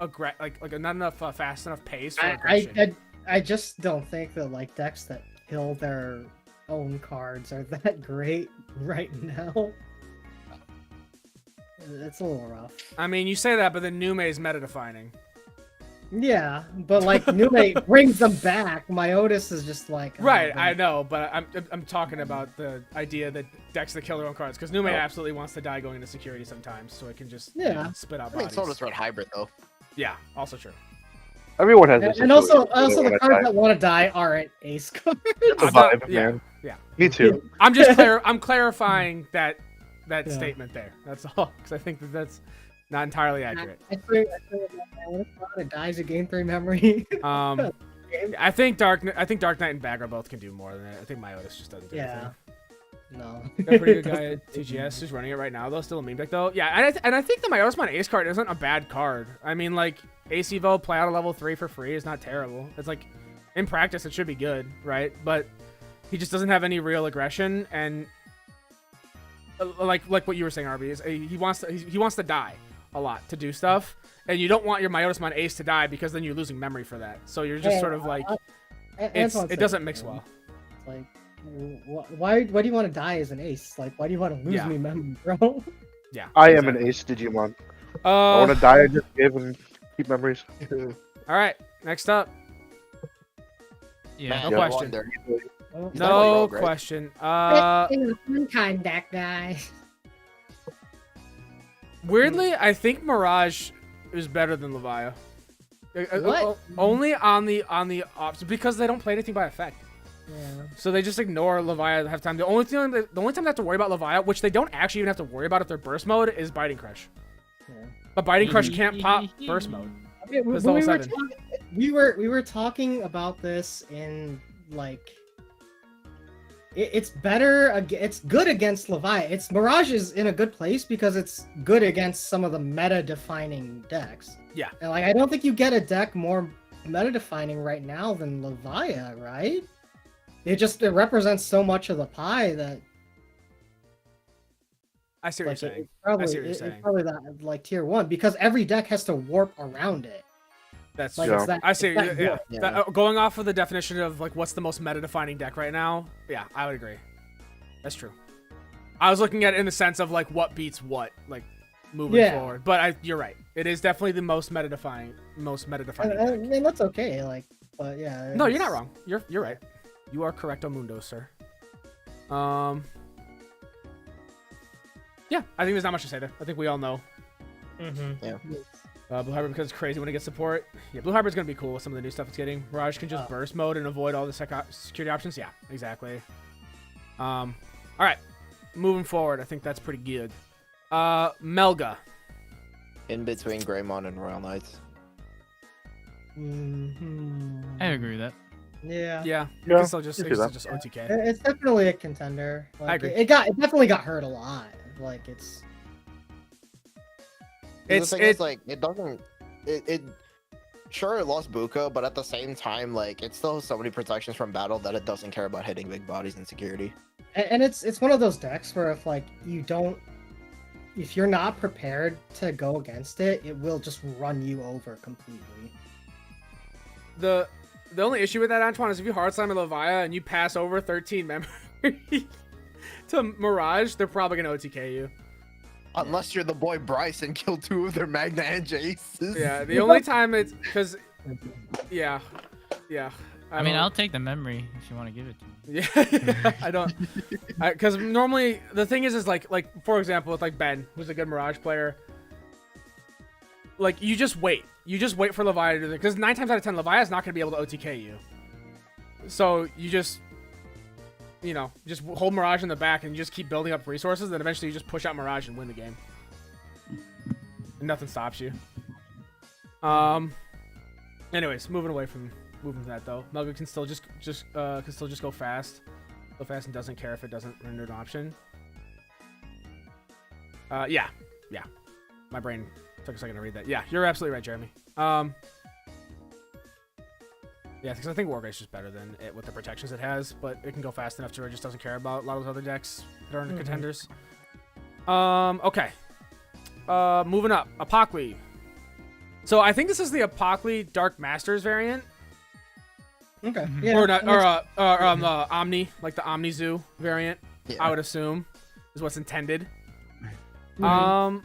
not enough fast enough pace for aggression. I just don't think that like decks that kill their own cards are that great right now. It's a little rough. I mean, you say that, but then Nume is meta-defining. Yeah, but like Nume brings them back. Myotis is just like Right, I know, but I'm talking about the idea that decks that kill their own cards, because Nume absolutely wants to die going into security sometimes, so it can just spit out I mean, bodies. so does Red Hybrid though. Yeah, also true. Everyone has this. and also situation the when I cards die. that want to die aren't ace cards. It's a I'm not- vibe, yeah, man. yeah. Me too. I'm just I'm clarifying that statement there. That's all, because I think that's not entirely accurate. I think it dies a game 3 memory. I think Dark Knight and Bag both can do more than that. I think Myotis just doesn't do Yeah. No. Got a pretty good guy at TGS who's running it right now, though. Still a meme deck, though. Yeah, and I think the Myotismon Ace card isn't a bad card. I mean, like, Ace Evo, play out a level 3 for free is not terrible. It's like, in practice, it should be good, right? But he just doesn't have any real aggression, and like what you were saying, RB, is he wants to die a lot to do stuff, and you don't want your Myotismon Ace to die because then you're losing memory for that. So you're just sort of like, it doesn't mix well. Like, why do you want to die as an ace? Like, why do you want to lose me memory, bro? Yeah. I am an ace Digimon. I want to die. I just give and keep memories. All right, next up. Yeah. No question. Wonder. No rogue, right? question. One kind deck, guys. Weirdly, I think Mirage is better than Levia. What? Only on the option because they don't play anything by effect. Yeah. So they just ignore Levia half the time. The only time they have to worry about Levia, which they don't actually even have to worry about if they're burst mode, is Biting Crush. Yeah. But Biting Crush can't pop burst mode. I mean, That's when level 7. we were talking about this in like it's better. It's good against Levia. It's Mirage is in a good place because it's good against some of the meta-defining decks. Yeah. And like I don't think you get a deck more meta-defining right now than Levia, right? It represents so much of the pie that I see what like, you're saying. probably, I see what you're it's saying. probably that like tier 1 because every deck has to warp around it. That's Like, true. it's that- I see. it's that Yeah. good. Yeah. Going off of the definition of like what's the most meta-defining deck right now, yeah, I would agree. That's true. I was looking at it in the sense of like what beats what, like moving Yeah. forward. But you're right. It is definitely the most meta-defining I deck. mean that's okay. Like, but yeah. No, you're it's- not wrong. You're right. You are correcto mundo, sir. Yeah, I think there's not much to say there. I think we all know. Blue Hybrid becomes crazy when it gets support. Yeah, Blue Hybrid's gonna be cool with some of the new stuff it's getting. Mirage can just burst mode and avoid all the security options. Yeah, exactly. All right, moving forward, I think that's pretty good. Melga. In between Greymon and Royal Knights. I agree with that. Yeah. Yeah, Yeah, it can still just, you it can can do still just OTK. It's definitely a contender. Like, I agree. It definitely got hurt a lot. Like it's The thing is, like, it doesn't. It sure it lost Buka, but at the same time, like, it still has so many protections from battle that it doesn't care about hitting big bodies and security. and it's one of those decks where if you're not prepared to go against it, it will just run you over completely. The only issue with that, Antoine, is if you hard slam a Levia and you pass over 13 memory to Mirage, they're probably gonna OTK you. Unless you're the boy Bryce and kill 2 of their Magna and Jaces. Yeah, the only time it's because, yeah. I mean, I'll take the memory if you want to give it to me. Yeah, I don't, because normally the thing is like for example with like Ben, who's a good Mirage player. Like you just wait for Levia to do it, because 9 times out of 10 Levia is not going to be able to OTK you. So you just hold Mirage in the back and you just keep building up resources. Then eventually you just push out Mirage and win the game. And nothing stops you. Anyways, moving from that though. Melga can still just go fast. Go fast and doesn't care if it doesn't render an option. Yeah. My brain took a second to read that. Yeah, you're absolutely right, Jeremy. Yeah, because I think Wargrave's just better than it with the protections it has, but it can go fast enough to where it just doesn't care about a lot of those other decks that are in the contenders. Okay. Moving up, Apocalymon. So I think this is the Apocalymon Dark Masters variant. Okay. Mhm. Yeah. Or not, or Omni, like the Omni Zoo variant. Yeah. I would assume is what's intended. Mhm.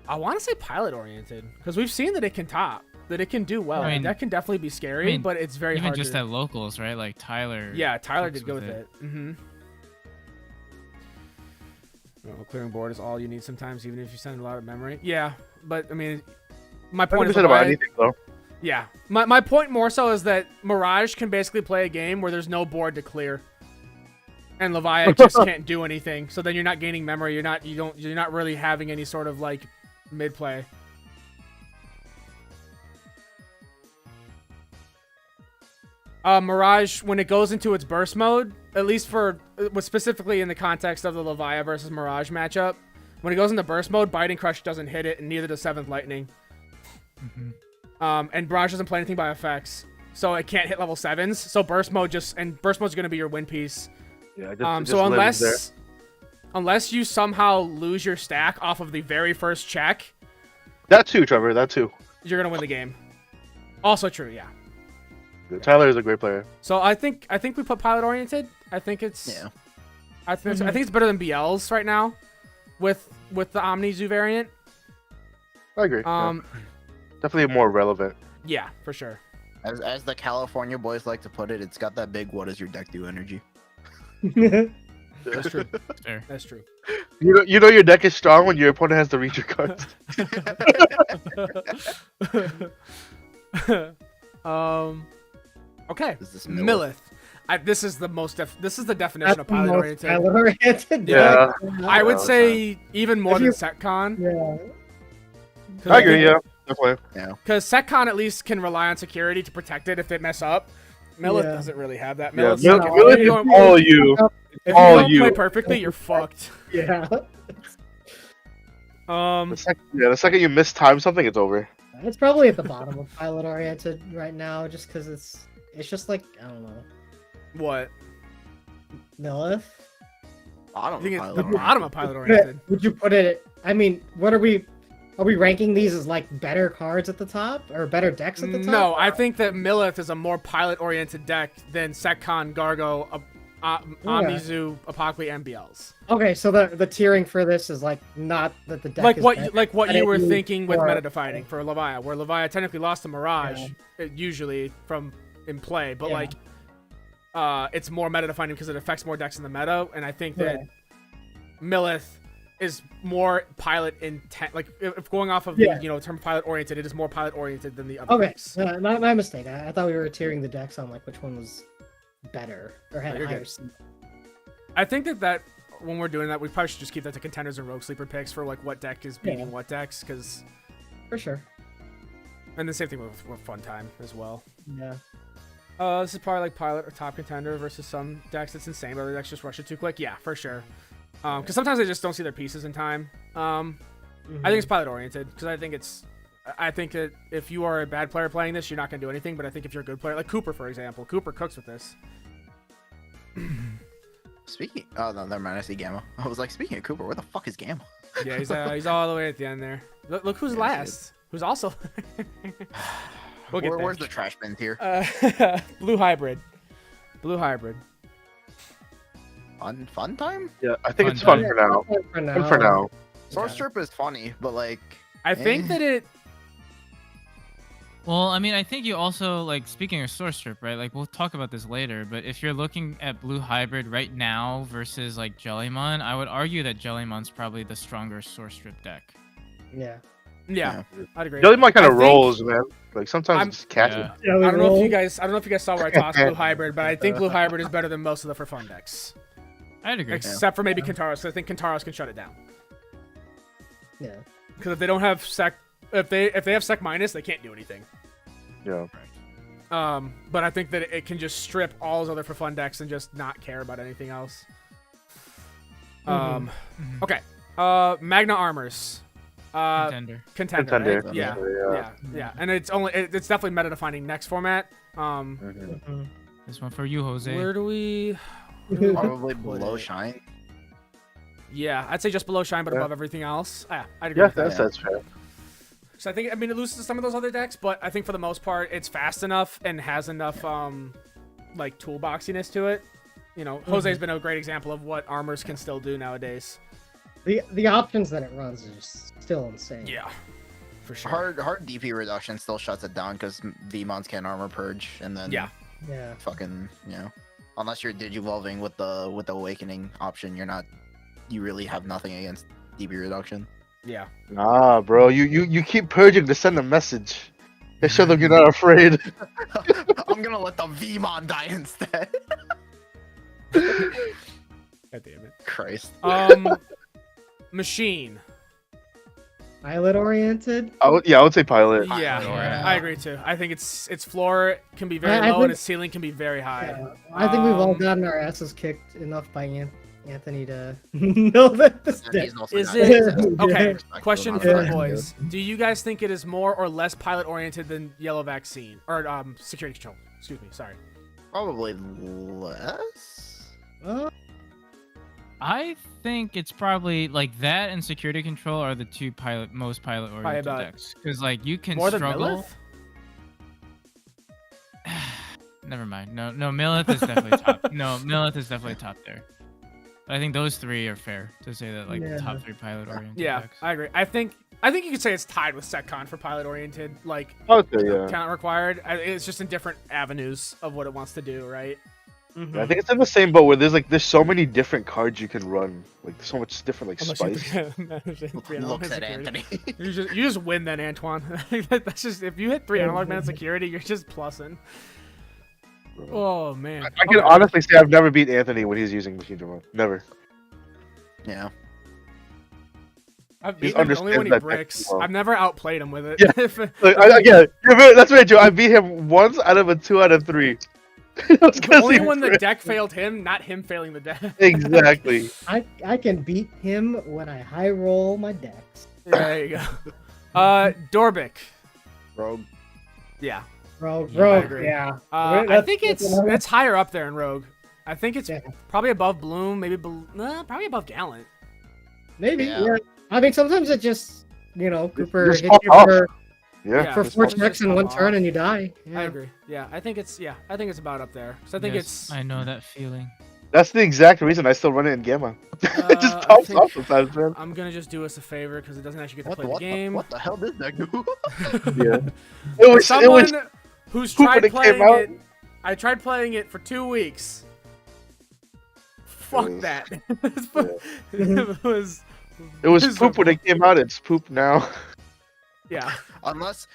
I want to say pilot oriented because we've seen that it can top, that it can do well. I mean- that can definitely be scary, I mean, but it's very Even hard. just to... at locals, right? Like Tyler. Yeah, Tyler fucks did go with it. Mm-hmm. Clearing board is all you need sometimes, even if you send a lot of memory. Yeah, but I mean, my I point never is said about why- anything though. Yeah, my point more so is that Mirage can basically play a game where there's no board to clear, and Levia just can't do anything. So then you're not gaining memory. You're not really having any sort of like mid play. Mirage, when it goes into its burst mode, at least specifically in the context of the Levia versus Mirage matchup, when it goes into burst mode, Biting Crush doesn't hit it, and neither does 7th Lightning. And Mirage doesn't play anything by effects, so it can't hit level 7s. So burst mode's going to be your win piece. Yeah, it just So lives there. unless you somehow lose your stack off of the very first check, That too, Trevor. That too. you're gonna win the game. Also true, yeah. Tyler is a great player. So I think we put pilot oriented. I think it's Yeah. I think it's better than BL's right now, with the Omni Zoo variant. I agree. Definitely more relevant. Yeah, for sure. As the California boys like to put it, it's got that big "what does your deck do" energy. That's true. Fair. That's true. You know your deck is strong when your opponent has to read your cards. Okay. Is this Millith. This is the most. This is the definition of That's the pilot most oriented. pilot-oriented Yeah. deck. I would Yeah, say even more If than you- Setcon. Yeah. I agree. Yeah, definitely. Because Setcon at least can rely on security to protect it if they mess up. Milith Yeah. doesn't really have that. Yeah, Milith's Mil- like, Milith if you is don't- all you. if all you don't you. play perfectly, you're fucked. Yeah. The second you mistime something, it's over. It's probably at the bottom of pilot-oriented right now, just because it's just like, I don't know, What? Milith. I I don't think know. it's the bottom of pilot oriented. Would you put it? I mean, what are we? Are we ranking these as like better cards at the top or better decks at the top? No, I think that Milith is a more pilot-oriented deck than Setcon, Gargo, Amizu, Apocalymon, and BLs. Okay, so the tiering for this is like not that the deck Like is what better, like what but you it were means thinking with more- meta defining for Levia, where Levia technically lost to Mirage usually from in play, but Yeah. like it's more meta defining because it affects more decks in the meta, and I think that Milith is more pilot intent. Like if going off of Yeah. the term pilot oriented, it is more pilot oriented than the other Okay, decks. my mistake. I thought we were tiering the decks on like which one was better or had No, you're higher. good. seed. I think that when we're doing that, we probably should just keep that to contenders and rogue sleeper picks for like what deck is beating Yeah. what decks, because For sure. and the same thing with fun time as well. Yeah. This is probably like pilot or top contender versus some decks. It's insane, but other decks just rush it too quick. Yeah, for sure. Because sometimes they just don't see their pieces in time. I think it's pilot oriented because I think that if you are a bad player playing this, you're not gonna do anything. But I think if you're a good player, like Cooper for example, Cooper cooks with this. Speaking. Oh no, never mind. I see Gamma. I was like, speaking of Cooper, where the fuck is Gamma? Yeah, he's all the way at the end there. Look who's Yeah, last. Who's also. We'll get there. Where's the trash bins here? Blue hybrid. Blue hybrid. Fun time? Yeah, I think Fun it's fun time. for now. For now. Fun for now. Source Strip is funny, but like. I think that it. Well, I mean, I think you also, like, speaking of source strip, right? Like, we'll talk about this later, but if you're looking at blue hybrid right now versus, like, Jellymon, I would argue that Jellymon's probably the stronger source strip deck. Yeah. Yeah, I'd agree. Jellymon kind I of think- rolls, man. Like sometimes I'm- it's catchy. Yeah. I don't know if you guys saw where I tossed blue hybrid, but I think blue hybrid is better than most of the for fun decks, I'd agree. except for maybe Kentaros. 'Cause I think Kentaros can shut it down. Yeah. Because if they don't have sec, if they have sec minus, they can't do anything. Yeah. But I think that it can just strip all those other for fun decks and just not care about anything else. Okay. Magna armors. Contender. Contender. Right? Contender. Yeah. And it's definitely meta defining next format. This one for you, Jose. Where do we? Probably below Shine. Yeah, I'd say just below Shine, but Yeah. above everything else. I'd agree Yeah, with that. that's fair. So I think, it loses to some of those other decks, but I think for the most part, it's fast enough and has enough, like, toolboxiness to it. Jose's been a great example of what armors can still do nowadays. The options that it runs is just still insane. Yeah, for sure. Hard DP reduction still shuts it down because V-Mons can armor purge, and then Yeah. Yeah. fucking unless you're digivolving with the awakening option, you really have nothing against DP reduction. Yeah. Nah, bro, you keep purging to send a message. To show them you're not afraid. I'm gonna let the V-Mon die instead. God damn it. Christ. Machine. Pilot oriented. I would say pilot. Yeah, Yeah. I agree too. I think its floor can be very I low and think- its ceiling can be very high. Yeah. I think we've all gotten our asses kicked enough by Anthony to know that this deck. He's also Is got it- his okay, respect Question on for that. the boys: do you guys think it is more or less pilot oriented than Yellow Vaccine or Security Control? Excuse me, sorry. Probably less. I think it's probably like that and security control are the two most pilot oriented about- decks. Because like you can More than struggle. Lilith? Never mind. No, Milith is definitely top. No, Milith is definitely top there. But I think those three are fair to say that like Yeah. the top three pilot oriented Yeah, decks. I agree. I think you could say it's tied with Setcon for pilot oriented, like I would say, yeah. talent required. It's just in different avenues of what it wants to do, right? I think it's in the same boat where there's so many different cards you can run. Like there's so much different like spice. Looks at Anthony. You just win then, Antoine. That's just if you hit 3 analog man security, you're just plussing. bro. Oh man. I can honestly say I've never beat Anthony when he's using Digimon. Never. Yeah. I've He's beaten him only when he understands that bricks. technique well. I've never outplayed him with it. Yeah. Like, that's right, Joe. I beat him once out of a 2 out of 3. It was 'cause only he when the bricked. deck failed him, not him failing the deck. Exactly. I can beat him when I high roll my decks. There you go. Dorbic. Rogue. Yeah. Rogue, Yeah, I Rogue, agree. yeah. I think that's it's another- higher up there in Rogue. I think it's Yeah. probably above Bloom, maybe probably above Gallant. Maybe, Yeah. yeah. I mean, sometimes it just, Cooper Just hits pop you off. for, Yeah. for just 4 just checks in pop one off. turn and you die. Yeah. I agree. Yeah, I think it's about up there. So I think Yes, I know that feeling. That's the exact reason I still run it in Gamma. It I just pops think- off sometimes, man. I'm gonna just do us a favor because it doesn't actually get to What, play the what, game. what the hell did that do? Yeah. It was. Someone It was. who's poop tried when it came playing out. it. I tried playing it for 2 weeks. Fuck was- that. It was. It was miserable. poop when it came out. It's poop now. Yeah, unless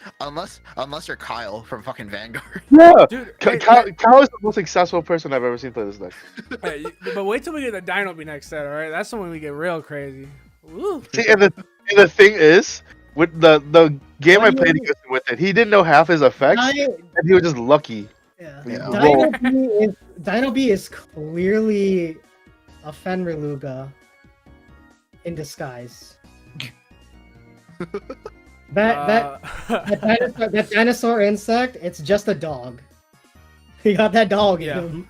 you're Kyle from fucking Vanguard. Yeah. dude. Kyle is the most successful person I've ever seen play this deck. But wait till we get the Dino Be next set, all right? That's when we get real crazy. Woo. See, and the thing is, with the game I played against him with it, he didn't know half his effects, and he was just lucky. Yeah. Yeah. Dino B is clearly a FenriLooga in disguise. That dinosaur insect, it's just a dog. He got that dog in Yeah, him.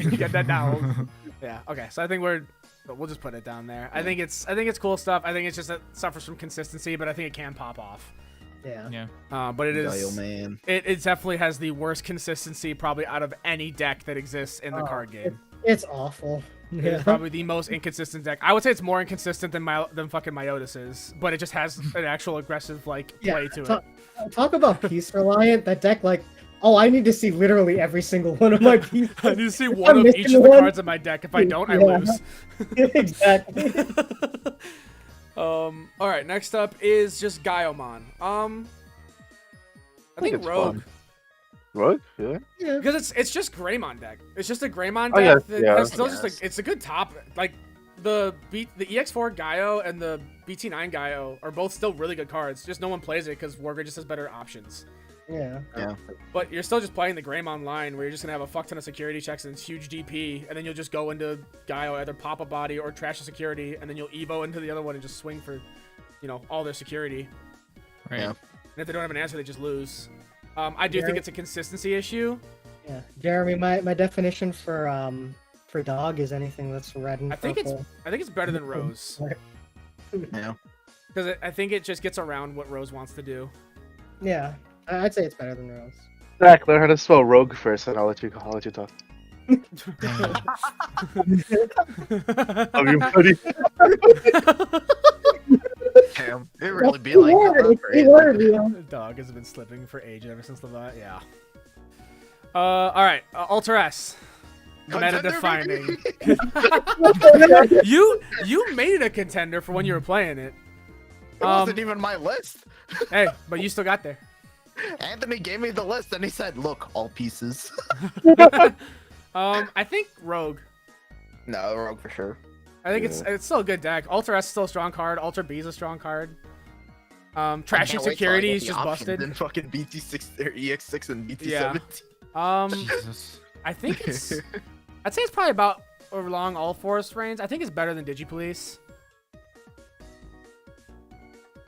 he got that down. Yeah. Okay. So I think we'll just put it down there. I think it's cool stuff. I think it's just that it suffers from consistency, but I think it can pop off. Yeah. Yeah. But it is. Yo, man. It definitely has the worst consistency probably out of any deck that exists in the Oh, card game. It's awful. It is Yeah. probably the most inconsistent deck. I would say it's more inconsistent than fucking Myotis is, but it just has an actual aggressive play to it. Talk about piece reliant. That deck, I need to see literally every single one of my pieces. I need to see If one I'm of each missing of the one- cards in my deck. If I don't, I Yeah. lose. Exactly. All right. Next up is just Gallantmon. I think it's Rogue. fun. What? Yeah. Yeah. Because it's just Greymon deck. It's just a Greymon Oh, deck. yeah, that yeah. has still Yes. just it's a good top. Like the EX4 Gaio and the BT9 Gaio are both still really good cards. Just no one plays it because WarGreymon just has better options. Yeah. But you're still just playing the Greymon line where you're just gonna have a fuck ton of security checks and it's huge DP, and then you'll just go into Gaio, either pop a body or trash the security, and then you'll Evo into the other one and just swing for, all their security. Right. Yeah. And if they don't have an answer, they just lose. I do think it's a consistency issue. Yeah. Jeremy, my definition for dog is anything that's red and I think purple. it's better than Rose. Yeah. Because I think it just gets around what Rose wants to do. Yeah. I'd say it's better than Rose. Zach, learn how to spell rogue first, and I'll let you talk. Love you, buddy. Damn. It really be like that. He ordered you. Dog has been slipping for ages ever since Leviamon. Yeah. All right. Alter S. Meta defining. you made it a contender for when you were playing it. It wasn't even my list. Hey, but you still got there. Anthony gave me the list and he said, "Look, all pieces." I think Rogue. No, Rogue for sure. I think it's still a good deck. Alter S is still a strong card. Alter B is a strong card. Trashing security is just busted. In fucking BT6 or EX6 and BT17. Yeah. Jesus. I think I'd say it's probably about along Ulforce range. I think it's better than Digipolice.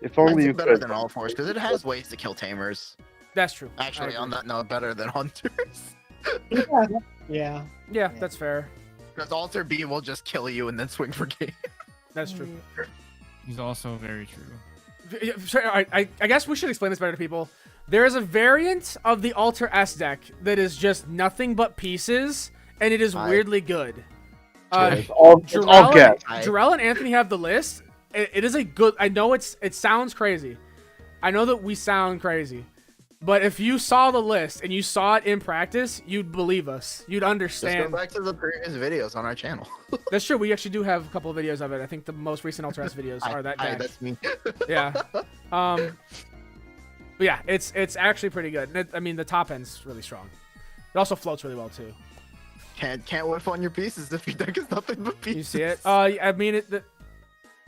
If only Mine's you better could. than Ulforce because it has ways to kill tamers. That's true. Actually, I on agree. that note, better than Hunters. Yeah. Yeah, that's fair. Because Alter B will just kill you and then swing for game. That's true. He's also very true. Yeah, sure, I guess we should explain this better to people. There is a variant of the Alter S deck that is just nothing but pieces, and it is weirdly good. It's all gas. Jarrell and Anthony have the list. It is a good. I know it sounds crazy. I know that we sound crazy, but if you saw the list and you saw it in practice, you'd believe us. You'd Just understand. go back to the previous videos on our channel. That's true. We actually do have a couple of videos of it. I think the most recent Alter S videos are that deck. That's me. Yeah. But yeah, it's actually pretty good. I mean, the top end's really strong. It also floats really well too. Can't whiff on your pieces if your deck is nothing but pieces. You see it? I mean,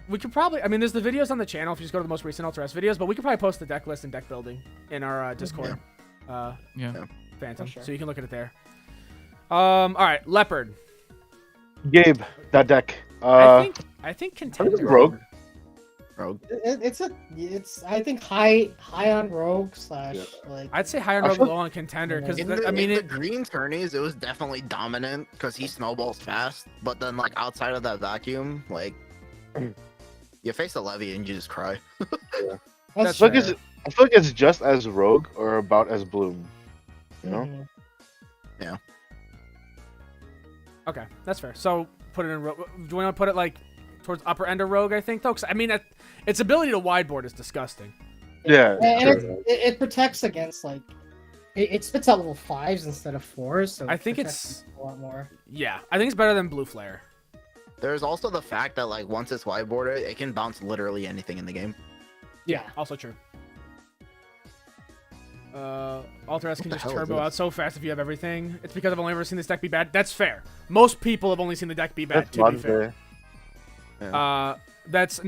we could probably. I mean, there's the videos on the channel if you just go to the most recent Ultra S videos, but we could probably post the deck list and deck building in our Discord. Phantom, Sure. so you can look at it there. All right, Leopard. Gabe, that deck. I think What Contender. is it, Rogue? Rogue. It's I think high on Rogue slash like. I'd say high on I Rogue, feel- low on Contender because In I mean the it. green tourneys, it was definitely dominant because he snowballs fast. But then, like outside of that vacuum, like you face a Levy and you just cry. That's I feel like fair. I feel like it's just as Rogue or about as Bloom. You know? Mhm. Okay, that's fair. So put it in Rogue. Do we want to put it like towards upper end of Rogue? I think though, 'cause, I mean, its ability to wideboard is disgusting. Yeah. And sure. it protects against like it spits out level 5s instead of 4s, so I it think protects it's a lot more. yeah. I think it's better than Blue Flare. There's also the fact that like once it's whiteboarded, it can bounce literally anything in the game. Yeah. Also true. Alter S can the just hell is turbo this? out so fast if you have everything. It's because I've only ever seen this deck be bad. That's fair. Most people have only seen the deck be bad. That's To be fair. Monday. That's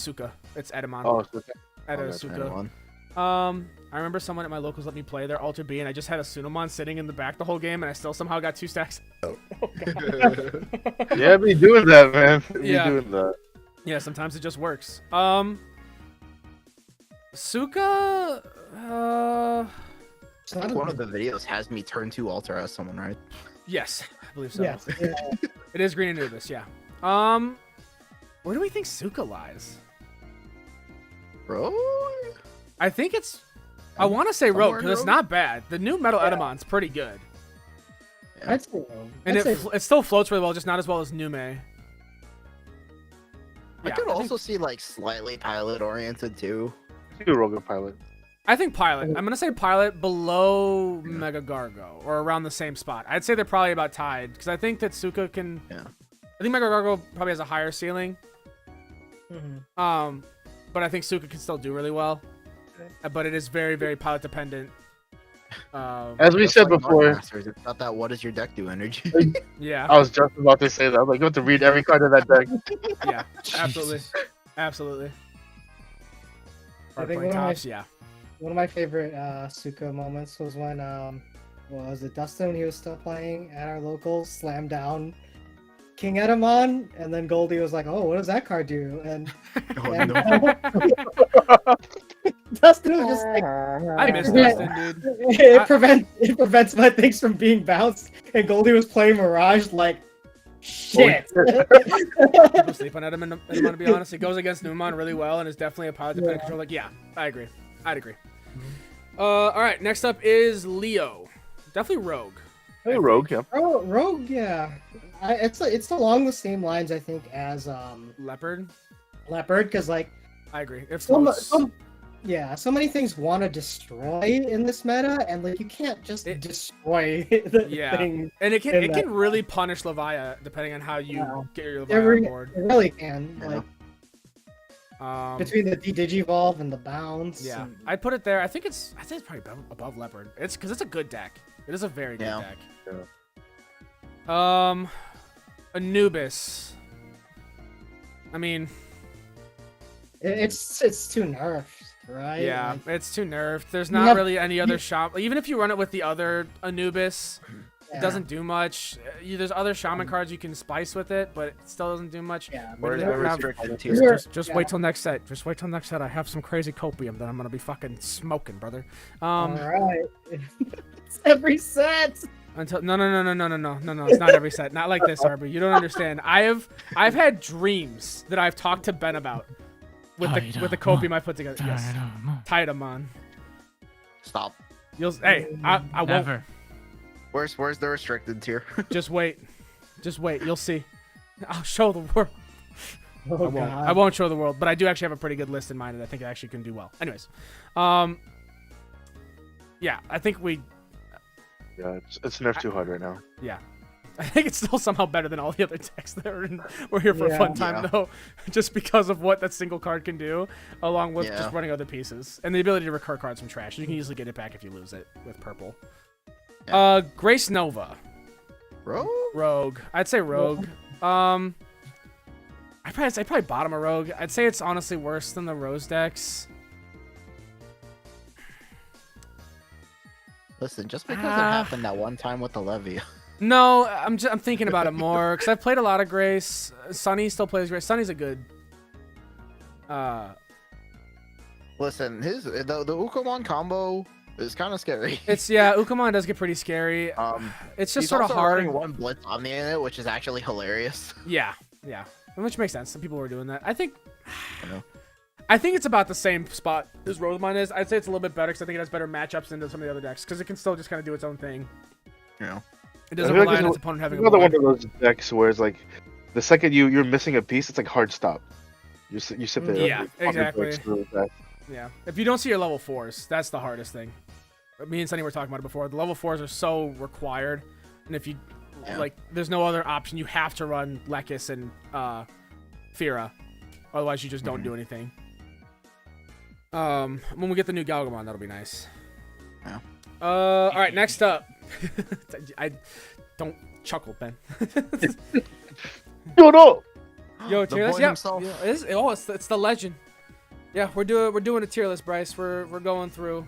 Suka. It's Edamon. Oh, so Eda that's Suka. Pokemon. I remember someone at my locals let me play their Alter B, and I just had a Sunamon sitting in the back the whole game, and I still somehow got 2 stacks. yeah, be doing that, man. Be Yeah. doing that. Yeah, sometimes it just works. Suka. It's I not think a- one of the videos has me turn to Alter as someone, right? Yes, I believe so. Yes. Yeah. It is Green Anubis. Yeah. Where do we think Suka lies? Bro. I think it's. I want to say Somewhere Rogue in because it's Rogue? not bad. The new Metal Yeah. Edamon's pretty good, I'd say Rogue. and I'd it say- it still floats really well, just not as well as Nume. I Yeah, could I think- also see like slightly pilot oriented too. Do Rogue and Pilot. I think Pilot. I'm gonna say Pilot below Mega Gargo or around the same spot. I'd say they're probably about tied because I think that Suka can. Yeah. I think Mega Gargo probably has a higher ceiling. Mhm. But I think Suka can still do really well. But it is very, very pilot dependent. As we Just said like before, Masters, it's not that what does your deck do energy. Yeah, I was just about to say that. I'm like, you have to read every card in that deck. yeah, absolutely, absolutely. I think Point one of my- tops, yeah. One of my favorite Suka moments was when was it Dustin when he was still playing at our locals slammed down King Edamon, and then Goldie was like, "Oh, what does that card do?" And, Oh, and no. Dustin was just like, I miss Yeah. Dustin, dude. it prevents my things from being bounced, and Goldie was playing Mirage like shit. People sleep on Edamon, to be honest. It goes against Numemon really well and is definitely a pilot dependent Yeah. control. Like, yeah, I agree. I'd agree. All right, next up is Leo. Definitely Rogue. Hey, Rogue, yeah. Oh, Rogue, yeah. It's along the same lines I think as Leopard. Leopard, because like I agree. It so floats. so many things want to destroy in this meta, and like you can't just destroy the Yeah. thing. And it can in it that- can really punish Levia depending on how you Yeah. get your It Levia really, on board. it really can. Yeah. Like Between between the Digivolve and the bounce. yeah, and- I'd put it there. I'd say it's probably above Leopard. It's because it's a good deck. It is a very good Yeah. deck. Anubis. I mean, it's too nerfed, right? yeah, Like, it's too nerfed. There's You not have- really any other shaman. Even if you run it with the other Anubis, yeah. it doesn't do much. There's other shaman cards you can spice with it, but it still doesn't do much. Yeah. Where's They the have- restricted You're- tier? Just yeah. wait till next set. Just wait till next set. I have some crazy copium that I'm gonna be fucking smoking, brother. All right. It's every set. Until no, it's not every set. Not like this, Arby. You don't understand. I've had dreams that I've talked to Ben about with the copium I put together. Yes, Tidamon. Stop. Hey, I won't. Never. Where's the restricted tier? Just wait. You'll see. I'll show the world. Oh, I won't show the world, but I do actually have a pretty good list in mind that I think I actually can do well. Anyways, yeah, I think Yeah, it's nerfed too hard right now. I think it's still somehow better than all the other decks that we're here for a fun time, Yeah. though, just because of what that single card can do, along with Yeah. just running other pieces. And the ability to recur cards from trash. You can easily get it back if you lose it with purple. Grace Nova. Rogue. I'd say Rogue. I'd probably bottom a Rogue. I'd say it's honestly worse than the Rose decks. Listen, just because it happened that one time with the Levy. No, I'm thinking about it more because I've played a lot of Grace. Sunny still plays Grace. Sunny's a good. Listen, the Ukomon combo is kind of scary. Ukomon does get pretty scary. It's just sort of hard. Running one Blitz Omni in it, which is actually hilarious. Yeah, which makes sense. Some people were doing that. I think it's about the same spot as Rosemon is. I'd say it's a little bit better because I think it has better matchups into some of the other decks because it can still just kind of do its own thing. Yeah. It doesn't rely on its opponent having another one of those decks where it's like the second you're missing a piece, it's like hard stop. You sit there. Yeah, exactly. Yeah. If you don't see your level 4s, that's the hardest thing. Me and Sunny were talking about it before. The level 4s are so required, and if you there's no other option. You have to run Lekis and Fira, otherwise you just don't do anything. When we get the new Galgamon, that'll be nice. Yeah. All right, next up. I don't chuckle, Ben. No. Yo, tier list. Yeah, himself. it's the legend. Yeah, we're doing a tier list, Bryce. We're going through.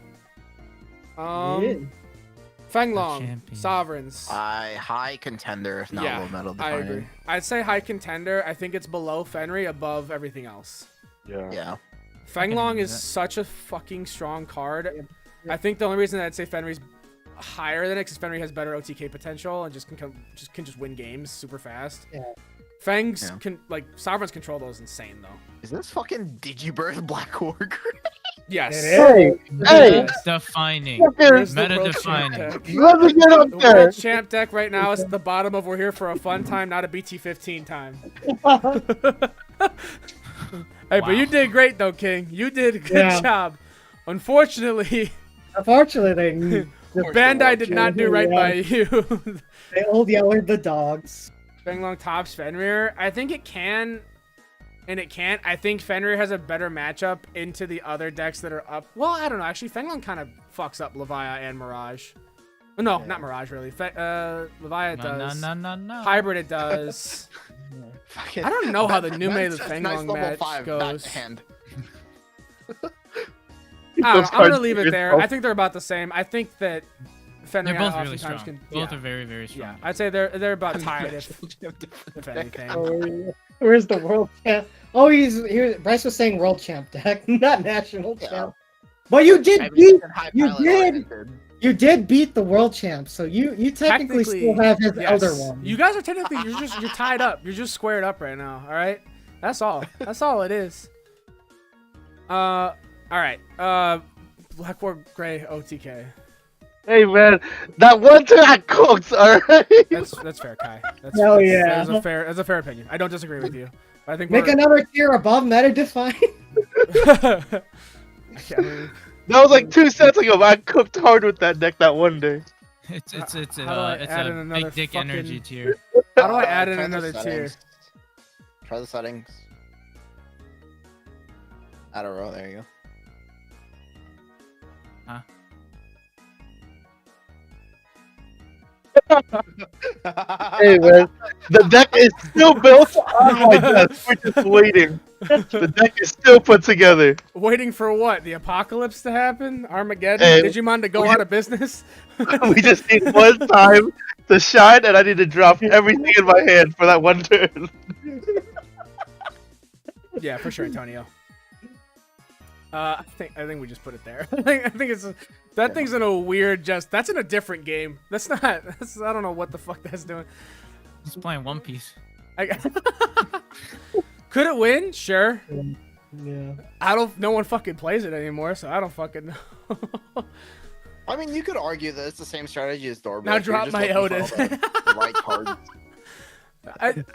Fenglong, Sovereigns. High contender, if not low metal. I agree. I'd say high contender. I think it's below Fenry, above everything else. Yeah. Fenglong is such a fucking strong card. I think the only reason that I'd say Fenry's higher than it is because Fenry has better OTK potential and can just win games super fast. Yeah. Fangs can Sovereign's control though is insane though. Is this fucking Digibirth Black Wargreymon? Yes. Hey. Defining. Meta defining. Let me get up The there. World Champ deck right now is at the bottom of we're here for a fun time, not a BT15 time. Hey, but you did great though, King. You did a good job. Unfortunately, Bandai did not do right by you. They old yellered the dogs. Fenglong tops Fenrir. I think it can, and it can't. I think Fenrir has a better matchup into the other decks that are up. Well, I don't know. Actually, Fenglong kind of fucks up Levia and Mirage. No, not Mirage, really. Levia does. No. Hybrid it does. I don't know how the Nume the Fenglong match goes. I'm going to leave it there. I think they're about the same. I think that Fenrir they're both really oftentimes strong. can... Both are very, very strong. Yeah, I'd say they're about tied if anything. Oh, where's the world champ? Oh, he's here. Bryce was saying world champ deck, not national champ. But you did beat. You did beat the world champ, so you technically still have his elder one. You guys are technically you're tied up. You're just squared up right now. All right, that's all. That's all it is. All right. Blackboard Gray OTK. Hey man, that one time I cooked, alright? That's fair, Kai. Hell yeah. That's a fair opinion. I don't disagree with you. But I think make another tier above meta define. That was like 2 sets ago, but I cooked hard with that deck that one day. It's a big dick energy tier. How do I add in another tier? Try the settings. Add a row. There you go. Huh? Hey man, the deck is still built. Oh my god, we're just waiting. The deck is still put together. Waiting for what? The apocalypse to happen? Armageddon? Digimon to go out of business? We just need one time to shine, and I need to drop everything in my hand for that one turn. Yeah, for sure, Antonio. I think we just put it there. I think it's that thing's in a weird that's in a different game. That's not. I don't know what the fuck that's doing. He's playing One Piece. Could it win? Sure. Yeah. No one fucking plays it anymore, so I don't fucking know. I mean, you could argue that it's the same strategy as Dorbek. Now drop my Otis. The right cards.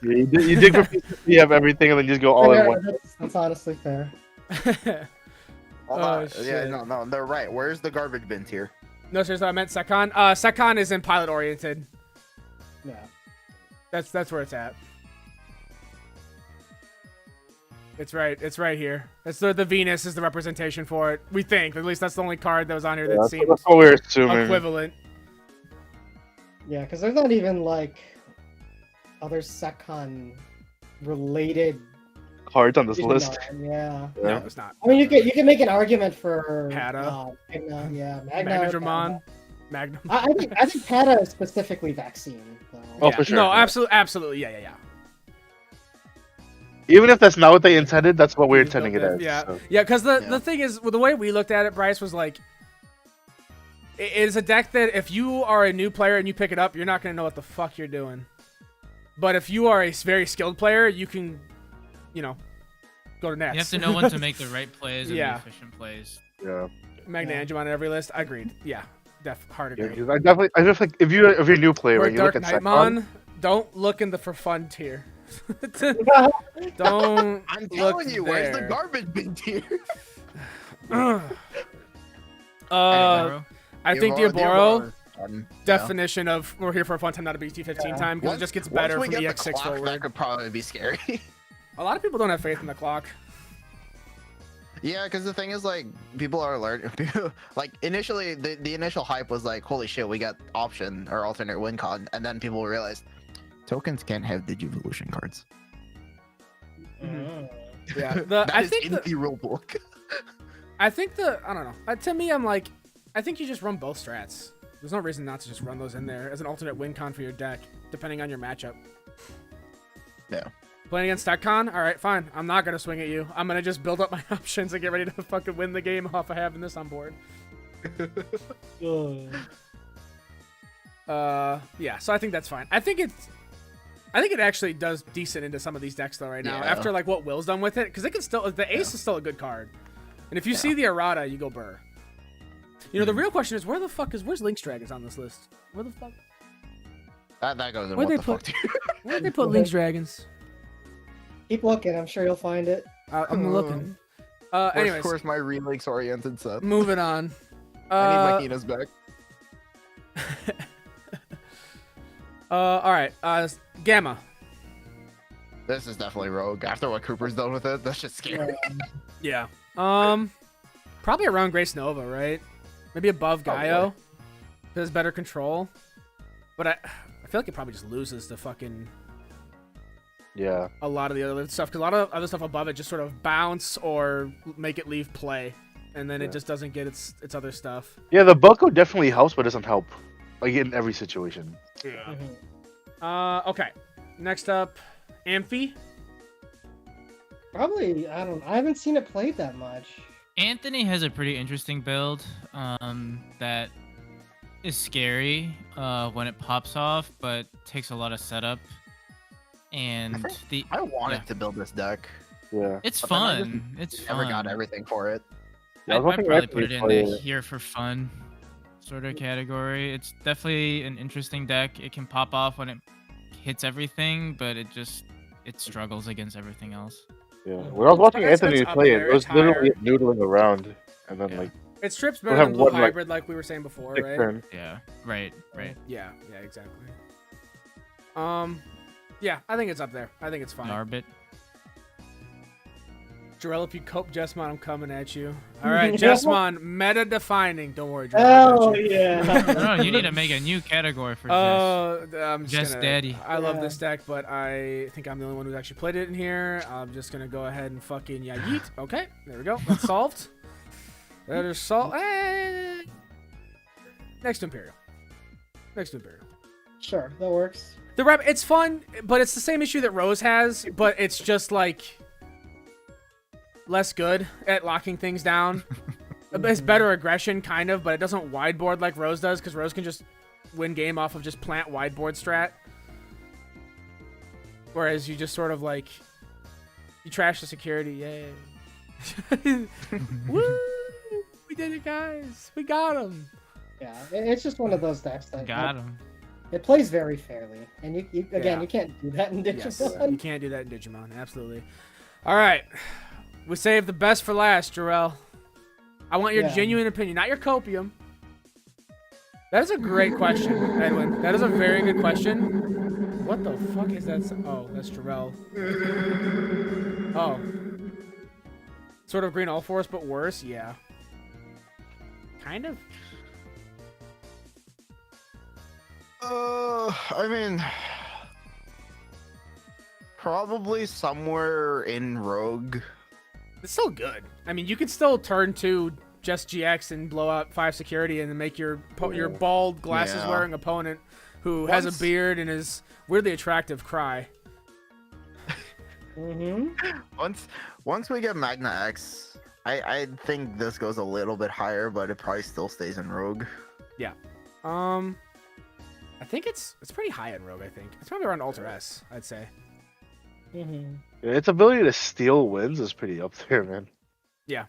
You dig for pieces, you have everything, and then just go all in one. That's honestly fair. Yeah, no, they're right. Where's the garbage bin tier? No, seriously, I meant Setcon. Setcon is in pilot oriented. Yeah. That's where it's at. It's right here. It's the Venus is the representation for it. We think. At least that's the only card that was on here that seemed that's what we're assuming. equivalent. Yeah, because there's not even like other Setcon related Cards on this list. Digimon. Yeah. No, it's not. I mean, you can make an argument for Pata. Magna, yeah, Magna. or MegaGargomon. Pata. Magnum. I think Pata is specifically vaccine. So. Oh, Yeah. for sure. No, Yeah. absolutely. Yeah. Even if that's not what they intended, that's what we're intending it as. Yeah, so. yeah. Because Yeah. the thing is, well, the way we looked at it, Bryce, was like, it is a deck that if you are a new player and you pick it up, you're not gonna know what the fuck you're doing. But if you are a very skilled player, you can, go to next. You have to know when to make the right plays and Yeah. the efficient plays. Yeah. Magna Angemon on every list. I agreed. Yeah, hard Yeah, agree. 'cause I just like if you're a new player, Or right, you look at DarkKnightmon, Setcon. don't look in the for fun tier. Don't I'm look telling you, where's the there. garbage bin tier? Bro. I think the Diaboro- Diaboro Yeah. definition of we're here for a fun time, not a BT15 time, because it just gets better Once from we get EX6 the clock, forward. that could probably be scary. A lot of people don't have faith in the clock. Yeah, because the thing is, like, people are learning. Like, initially, the initial hype was like, holy shit, we got option or alternate win con, and then people realized tokens can't have Digivolution cards. Mm. Yeah, That is in the rule book. I don't know. To me, I'm like, I think you just run both strats. There's no reason not to just run those in there as an alternate win con for your deck, depending on your matchup. Yeah. Playing against Setcon? Alright, fine. I'm not gonna swing at you. I'm gonna just build up my options and get ready to fucking win the game off of having this on board. Yeah, so I think that's fine. I think it actually does decent into some of these decks though right now. Yeah. After like what Will's done with it, because it can still the Ace is still a good card. And if you see the errata, you go burr. The real question is where's Lynx Dragons on this list? Where the fuck? That goes in Where'd what they the put- fuck tier. Where'd they put Lynx Dragons? Keep looking. I'm sure you'll find it. I'm looking. Anyways, Where's my relinks oriented set? moving on. I need my Hina's back. Alright, Gamma. This is definitely rogue. After what Cooper's done with it, that's just scary. Yeah. Probably around Grace Nova, right? Maybe above Gaio. Has better control. But I feel like it probably just loses to fucking Yeah. a lot of the other stuff, because a lot of other stuff above it just sort of bounce or make it leave play, and then it just doesn't get its other stuff. Yeah, the Bucko definitely helps, but doesn't help. Like in every situation. Mhm. Okay. Next up, Amphi. Probably. I haven't seen it played that much. Anthony has a pretty interesting build that is scary when it pops off, but takes a lot of setup. And I wanted to build this deck. Yeah. it's But then I just fun. It's Never fun. got everything for it. Yeah, I was I'd hoping probably Anthony put it in played the it. here for fun sort of category. It's definitely an interesting deck. It can pop off when it hits everything, but it struggles against everything else. Yeah. When I was watching It's Anthony up play there, it, it was it's literally higher. noodling around, and then Yeah. like It strips We'll better have than Blue one, like, Hybrid, like we were saying before, six right? turn. Yeah. Right. Yeah, exactly. Yeah, I think it's up there. I think it's fine. Narbit. Jarell, if you cope Jessmon, I'm coming at you. All right, Jessmon, meta defining. Don't worry, Jarell. I got Oh you. yeah. No, you need to make a new category for I'm just Jess gonna, Daddy. I love Yeah. this deck, but I think I'm the only one who's actually played it in here. I'm just gonna go ahead and fucking yeet. Okay, there we go. That's solved. That is solved. Next to Imperial. Sure, that works. The rep, it's fun, but it's the same issue that Rose has, but it's just like less good at locking things down. It's better aggression, kind of, but it doesn't wideboard like Rose does, because Rose can just win game off of just plant wideboard strat. Whereas you just sort of like, you trash the security, yay. Woo! We did it, guys. We got him. Yeah, it's just one of those decks that Got him. it plays very fairly, and you Yeah. you can't do that in Digimon. Yes, you can't do that in Digimon, absolutely. All right, we saved the best for last, Jarell. I want your Yeah. genuine opinion, not your copium. That is a great question, Edwin. That is a very good question. What the fuck is that? Oh, that's Jarell. Oh. Sort of green Ulforce, but worse? Yeah. Kind of. I mean, probably somewhere in Rogue. It's still good. I mean, you can still turn to just GX and blow out 5 security and then make your bald, glasses-wearing opponent who has a beard and is weirdly attractive cry. Once we get Magna X, I think this goes a little bit higher, but it probably still stays in Rogue. Yeah. I think it's pretty high in Rogue, I think. It's probably around Alter S, I'd say. Yeah, its ability to steal wins is pretty up there, man. Yeah.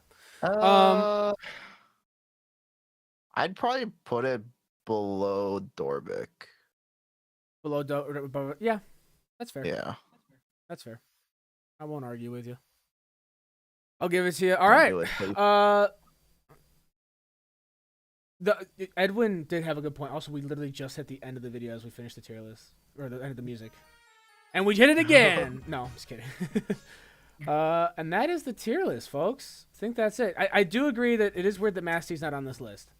I'd probably put it below Dorbic. Yeah, that's fair. Yeah. That's fair. I won't argue with you. I'll give it to you. All right. Edwin did have a good point. Also, we literally just hit the end of the video as we finished the tier list, or the end of the music, and we hit it again. No, I'm just kidding. And that is the tier list, folks. I think that's it. I do agree that it is weird that Masty's not on this list.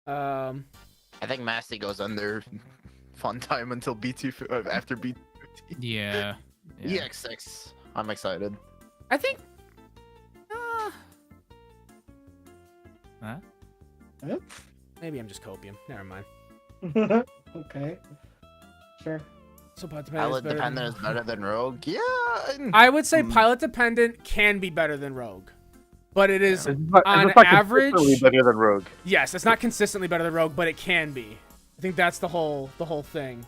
I think Masty goes under fun time until BT after BT15. Yeah. EX6. I'm excited. I think. Huh? Maybe I'm just copium. Never mind. Okay. Sure. So pilot Pilot dependent is better than Rogue. Yeah. I would say pilot dependent can be better than Rogue, but it is It's on not average consistently better than Rogue. Yes, it's not consistently better than Rogue, but it can be. I think that's the whole thing.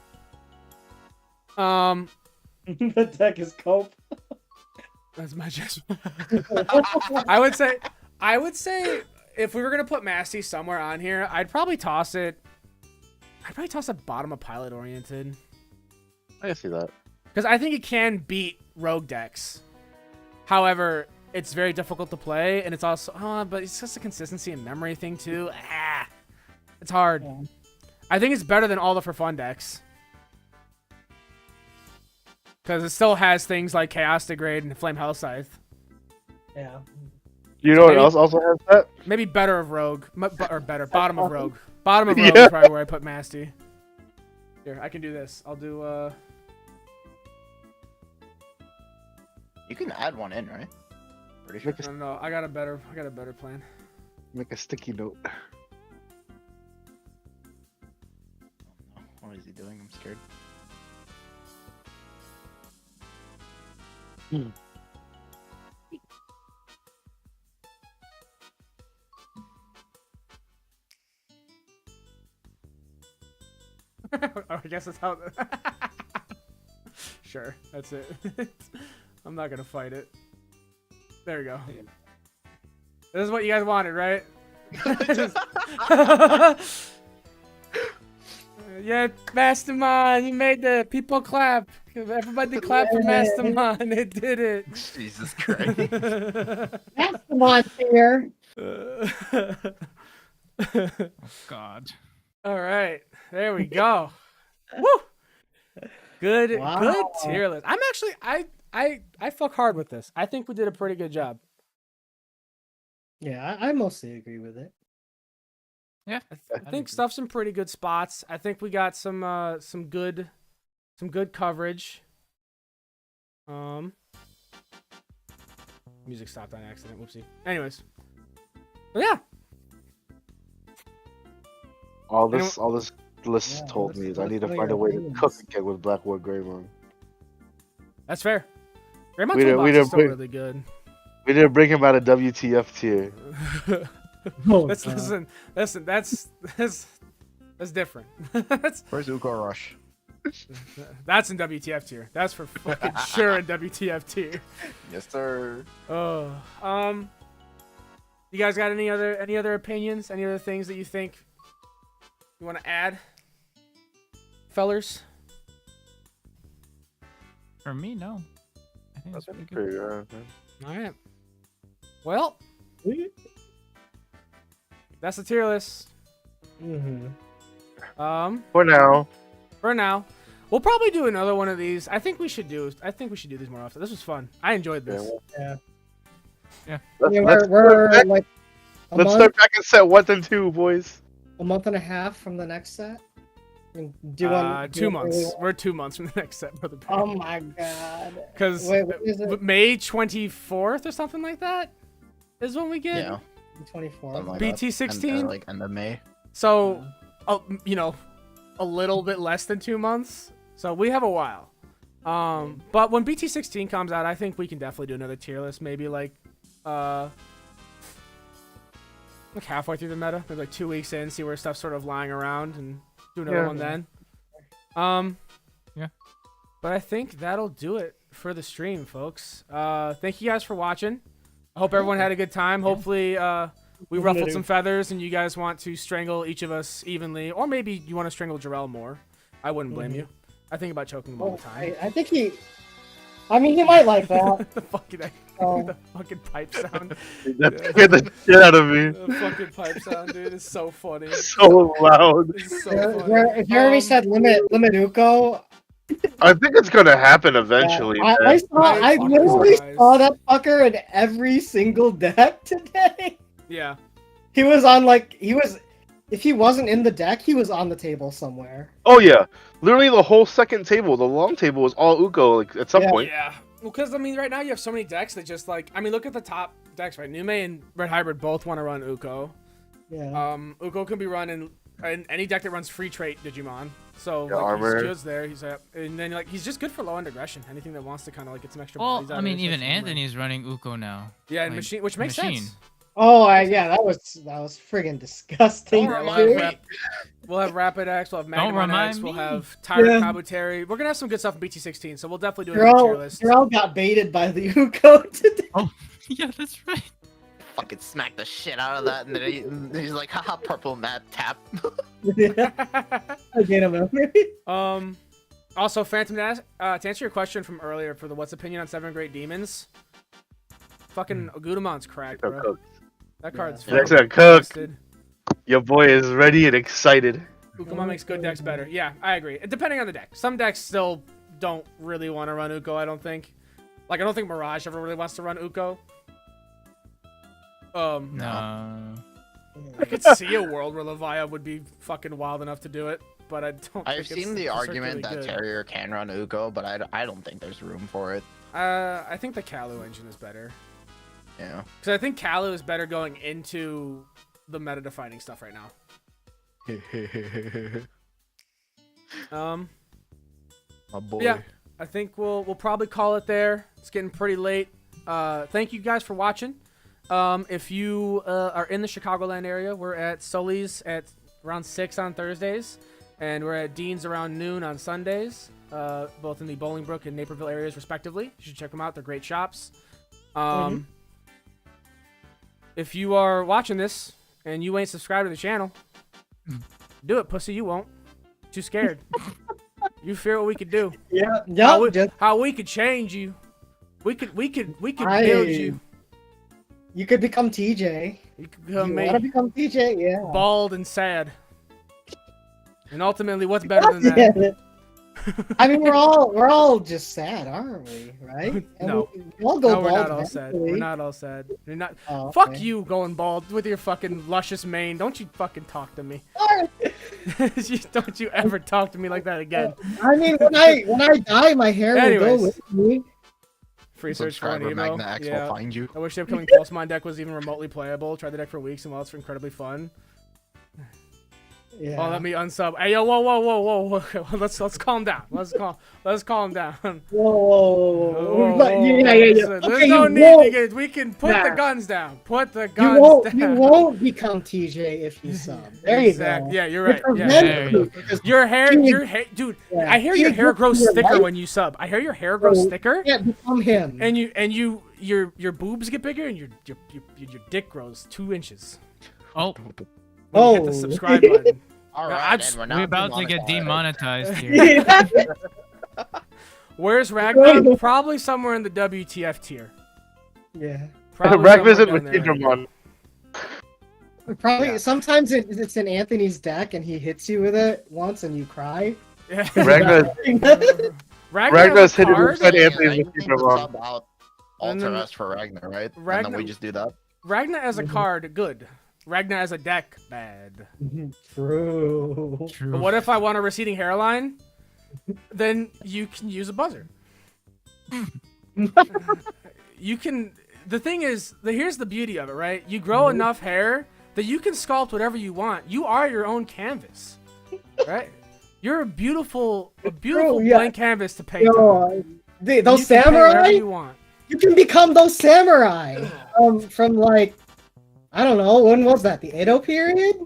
The deck is cope. That's my judgment. I would say if we were gonna put Masty somewhere on here, I'd probably toss it. I'd probably toss it bottom of pilot oriented. I can see that. Because I think it can beat Rogue decks. However, it's very difficult to play, and it's also but it's just a consistency and memory thing too. It's hard. Yeah. I think it's better than all the for fun decks. Because it still has things like Chaos Degrade and Flame Hell Scythe. Yeah. You know what else also has that? Maybe better of Rogue. Or better. Bottom of Rogue. Bottom of Rogue is probably where I put Masty. Here, I can do this. I'll do, You can add one in, right? Pretty sure. I don't know. I got a better plan. Make a sticky note. What is he doing? I'm scared. I guess that's how. Sure, that's it. I'm not gonna fight it. There we go. This is what you guys wanted, right? Yeah, Mastemon, you made the people clap. Everybody clap for Mastemon. They did it. Jesus Christ. Mastemon's here. Oh, God. All right, there we go. Woo! Good tier list. I'm actually I fuck hard with this. I think we did a pretty good job. Yeah, I mostly agree with it. Yeah. I think stuff's in pretty good spots. I think we got some good coverage. Music stopped on accident. Whoopsie. Anyways. But yeah. All this list told me is I need to find a way to cook again with Black WarGreymon. That's fair. Greymon We Toolbox didn't is still bring- really good. We didn't bring him out of WTF tier. Listen. That's different. Where's Uko Rush? That's in WTF tier. That's for fucking sure in WTF tier. Yes, sir. Oh, you guys got any other opinions? Any other things that you think you want to add, fellers? For me, no. I think that's pretty good. Pretty good, man. All right. Well, that's the tier list. For now. For now, we'll probably do another one of these. I think we should do these more often. This was fun. I enjoyed this. Yeah. Let's We're like start back in set 1 and 2, boys. a month and a half from the next set. Do you want 2 months. We're 2 months from the next set, brother. Oh my god. Because Wait, what is it? May 24th or something like that is when we get Yeah. 24. Something like that. BT16. And, like end of May. So, you know, a little bit less than 2 months. So we have a while. But when BT16 comes out, I think we can definitely do another tier list. Maybe like halfway through the meta, maybe like 2 weeks in, see where stuff's sort of lying around, and do another one then. Yeah. But I think that'll do it for the stream, folks. Thank you guys for watching. I hope everyone had a good time. Hopefully, we ruffled some feathers, and you guys want to strangle each of us evenly, or maybe you want to strangle Jarrell more. I wouldn't blame you. I think about choking him all the time. I think he. I mean, he might like that. the fucking pipe sound. That scared the shit out of me. The fucking pipe sound, dude, is so funny. So loud. It's so funny. If Jeremy said limit Uko, I think it's gonna happen eventually. I man. I literally saw that fucker in every single deck today. Yeah. He was if he wasn't in the deck, he was on the table somewhere. Oh yeah, literally the whole second table, the long table, was all Uko. Like at some point. Yeah. Well, because I mean, right now you have so many decks that just like, I mean, look at the top decks, right? Nume and Red Hybrid both want to run Uko. Yeah. Uko can be run in any deck that runs free trait Digimon. So Yeah, like, armor. he's just there. And then like he's just good for low end aggression. Anything that wants to kind of like get some extra. Well, bodies out I of mean, it, even especially from Anthony's running Uko now. Yeah, and like, machine, which makes sense. Oh, yeah, that was friggin' disgusting. Yeah, dude. we'll have Rapid X, we'll have Don't Magnamon remind X, we'll me. have Tyrant Yeah. Kabuteri. We're gonna have some good stuff in BT16, so we'll definitely do a tier list. You're all got baited by the Uko today. Oh, yeah, that's right. Fucking smack the shit out of that, and then he's like, haha, purple map tap. I get him. Also, Phantom Dash, to answer your question from earlier for the what's opinion on 7 Great Demons, fucking Ogudamon's cracked, bro. Cooked. That card's Next fucking up, Cook. busted. Your boy is ready and excited. Ukomon makes good decks better. Yeah, I agree. Depending on the deck. Some decks still don't really want to run Uko, I don't think. Like, I don't think Mirage ever really wants to run Uko. No. I could see a world where Levia would be fucking wild enough to do it, but I don't I've think seen the it's argument particularly that good. Terrier can run Uko, but I don't think there's room for it. I think the Kalu engine is better. Yeah. Because I think Kalu is better going into the meta-defining stuff right now. My boy. Yeah, I think we'll probably call it there. It's getting pretty late. Thank you guys for watching. If you are in the Chicagoland area, we're at Sully's at around 6 on Thursdays, and we're at Dean's around noon on Sundays, both in the Bolingbrook and Naperville areas respectively. You should check them out. They're great shops. If you are watching this and you ain't subscribed to the channel, do it, pussy. You won't. Too scared. You fear what we could do. Yeah, How we could change you. We could I- build you. You could become TJ. You could You become want to me, become TJ? Yeah. bald and sad. And ultimately, what's better than that? Yeah. I mean, we're all just sad, aren't we? Right? And No. we all go No, we're bald not all sad. eventually. We're not all sad. You're not. Oh, Fuck okay. you, going bald with your fucking luscious mane. Don't you fucking talk to me. Don't you ever talk to me like that again. I mean, when I die, my hair will Anyways. go with me. Free search for an Subscriber emo. Magna X will Yeah. find you. I wish the upcoming Pulsemon deck was even remotely playable. Tried the deck for weeks and while it's incredibly fun. Yeah. Oh, let me unsub. Hey, yo, whoa. Let's calm down. Let's calm down. Whoa. Yeah. Listen, Okay, there's no you need won't, to get. We can put the Nah. guns down. Put the you guns down. won't become TJ if you sub. There you Exactly. go. Yeah, you're right. It Yeah. prevents you, because Your hair, dude. Yeah. I hear your You hair look grows to your thicker right. when you sub. I hear your hair grows So, thicker, you can't become him. and your boobs get bigger, and your dick grows 2 inches. Oh, When you hit the subscribe button. All Yeah, right, I'd- and we're we're now about to get demonetized. demonetized here. Where's Ragnar? Probably somewhere in the WTF tier. Yeah. Probably Ragna's in somewhere with down there. Digimon. Probably Yeah. sometimes it's in Anthony's deck and he hits you with it once and you cry. Yeah. Ragna's Ragnar has a hidden card. inside Yeah, Anthony's you with can Digimon. sub out And Alter then us for Ragnar, right? And Ragnar- then we just do that. Ragnar as a card, good. Ragna as a deck, bad. True. True. But what if I want a receding hairline? Then you can use a buzzer. You can. The thing is, here's the beauty of it, right? You grow enough hair that you can sculpt whatever you want. You are your own canvas, right? You're a beautiful blank canvas to paint. Yo, those You can paint samurai. whatever you want. You can become those samurai from like, I don't know, when was that? The Edo period?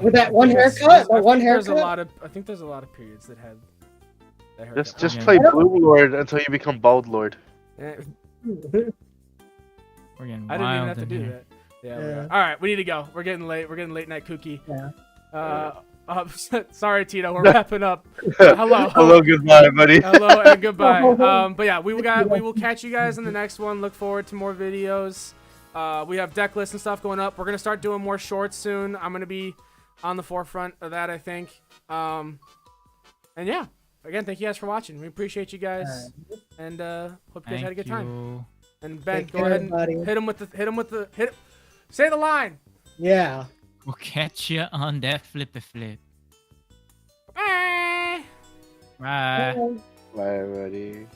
With that one haircut? That one haircut? I think there's a lot of periods that had that haircut. Just Yeah. play BloomLord until you become Bald Lord. Eh, We're getting I didn't even wild have to in do here. that. Yeah. Yeah. All right, we need to go. We're getting late. We're getting late night kooky. Yeah. Sorry, Tito. We're wrapping up. Hello. Hello, goodbye, buddy. Hello and goodbye. But yeah, we will catch you guys in the next one. Look forward to more videos. We have deck lists and stuff going up. We're gonna start doing more shorts soon. I'm gonna be on the forefront of that, I think. And yeah, again, thank you guys for watching. We appreciate you guys, and hope you guys had a good time. And Ben, Take go care, ahead and buddy. hit him with the. Say the line. Yeah. We'll catch you on that flippy flip. Bye. Bye. Bye, buddy.